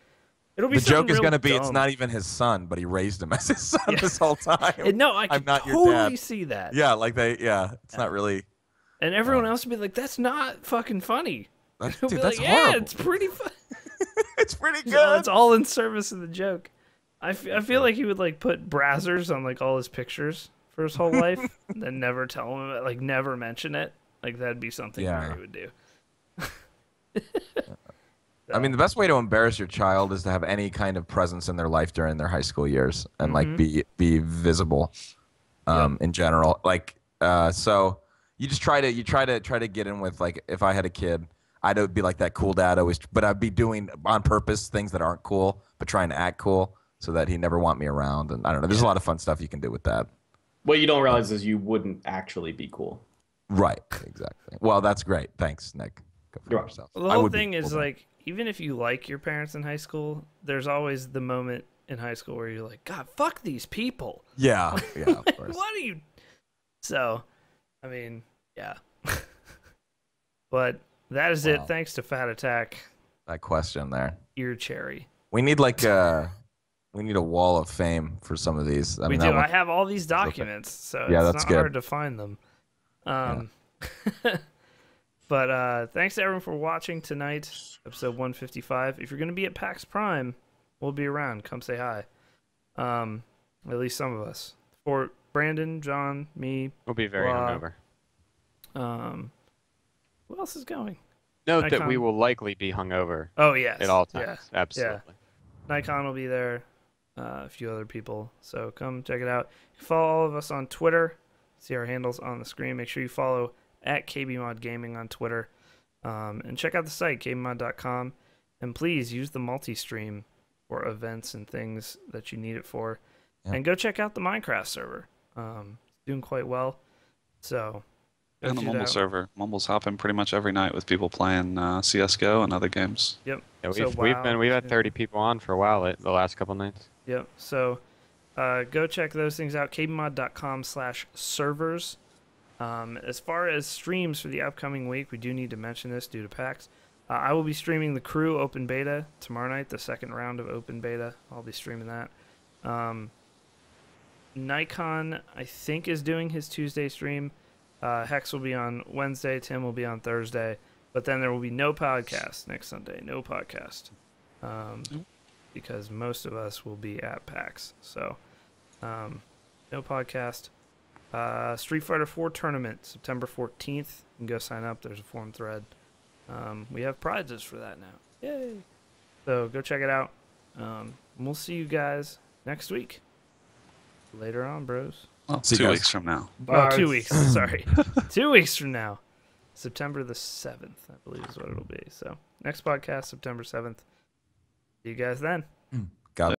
It'll be the joke is going to be it's not even his son, but he raised him as his son this whole time. And no, I can totally see that. Yeah, like it's not really. And everyone else would be like, that's not fucking funny. That's horrible. Yeah, it's pretty funny. It's pretty good. No, it's all in service of the joke. I feel like he would like put brazzers on like all his pictures for his whole life, and then never tell him about, like never mention it. Like that'd be something Barry would do. I mean, the best way to embarrass your child is to have any kind of presence in their life during their high school years and like be visible, in general. Like, so you just try to get in with, like, if I had a kid, I'd be like that cool dad always, but I'd be doing on purpose things that aren't cool, but trying to act cool so that he'd never want me around. And I don't know. There's a lot of fun stuff you can do with that. What you don't realize is you wouldn't actually be cool. Right. Exactly. Well, that's great. Thanks, Nick. Go for yourself. Well, the whole thing is like, even if you like your parents in high school, there's always the moment in high school where you're like, God, fuck these people. Yeah. Yeah. Of course. What are you? So, I mean, yeah. But that is it. Thanks to Fatattack. That question there. Ear cherry. We need like we need a wall of fame for some of these. We do. I have all these documents, so it's not hard to find them. But thanks to everyone for watching tonight, episode 155. If you're going to be at PAX Prime, we'll be around. Come say hi. At least some of us. For Brandon, John, me. We'll be very hungover. Who else is going? Note that we will likely be hungover. Oh, yes. At all times. Yeah. Absolutely. Yeah. Nikon will be there. A few other people. So come check it out. Follow all of us on Twitter. See our handles on the screen. Make sure you follow at KBMOD Gaming on Twitter. And check out the site, kbmod.com. And please use the multi-stream for events and things that you need it for. Yep. And go check out the Minecraft server. It's doing quite well. So... And the Mumble server. Mumble's hopping pretty much every night with people playing CSGO and other games. Yep. Yeah, we've had 30 people on for a while the last couple nights. Yep. So go check those things out. kbmod.com/servers. As far as streams for the upcoming week, we do need to mention this due to PAX. I will be streaming the Crew Open Beta tomorrow night, the second round of Open Beta. I'll be streaming that. Nikon, I think, is doing his Tuesday stream. Hex will be on Wednesday. Tim will be on Thursday. But then there will be no podcast next Sunday. No podcast. Because most of us will be at PAX. So, no podcast. Street Fighter 4 tournament, September 14th. You can go sign up. There's a forum thread. We have prizes for that now. Yay! So, go check it out. We'll see you guys next week. Later on, bros. Well, 2 weeks from now. Oh, 2 weeks. Sorry. 2 weeks from now. September the 7th, I believe is what it'll be. So, next podcast, September 7th. See you guys then. God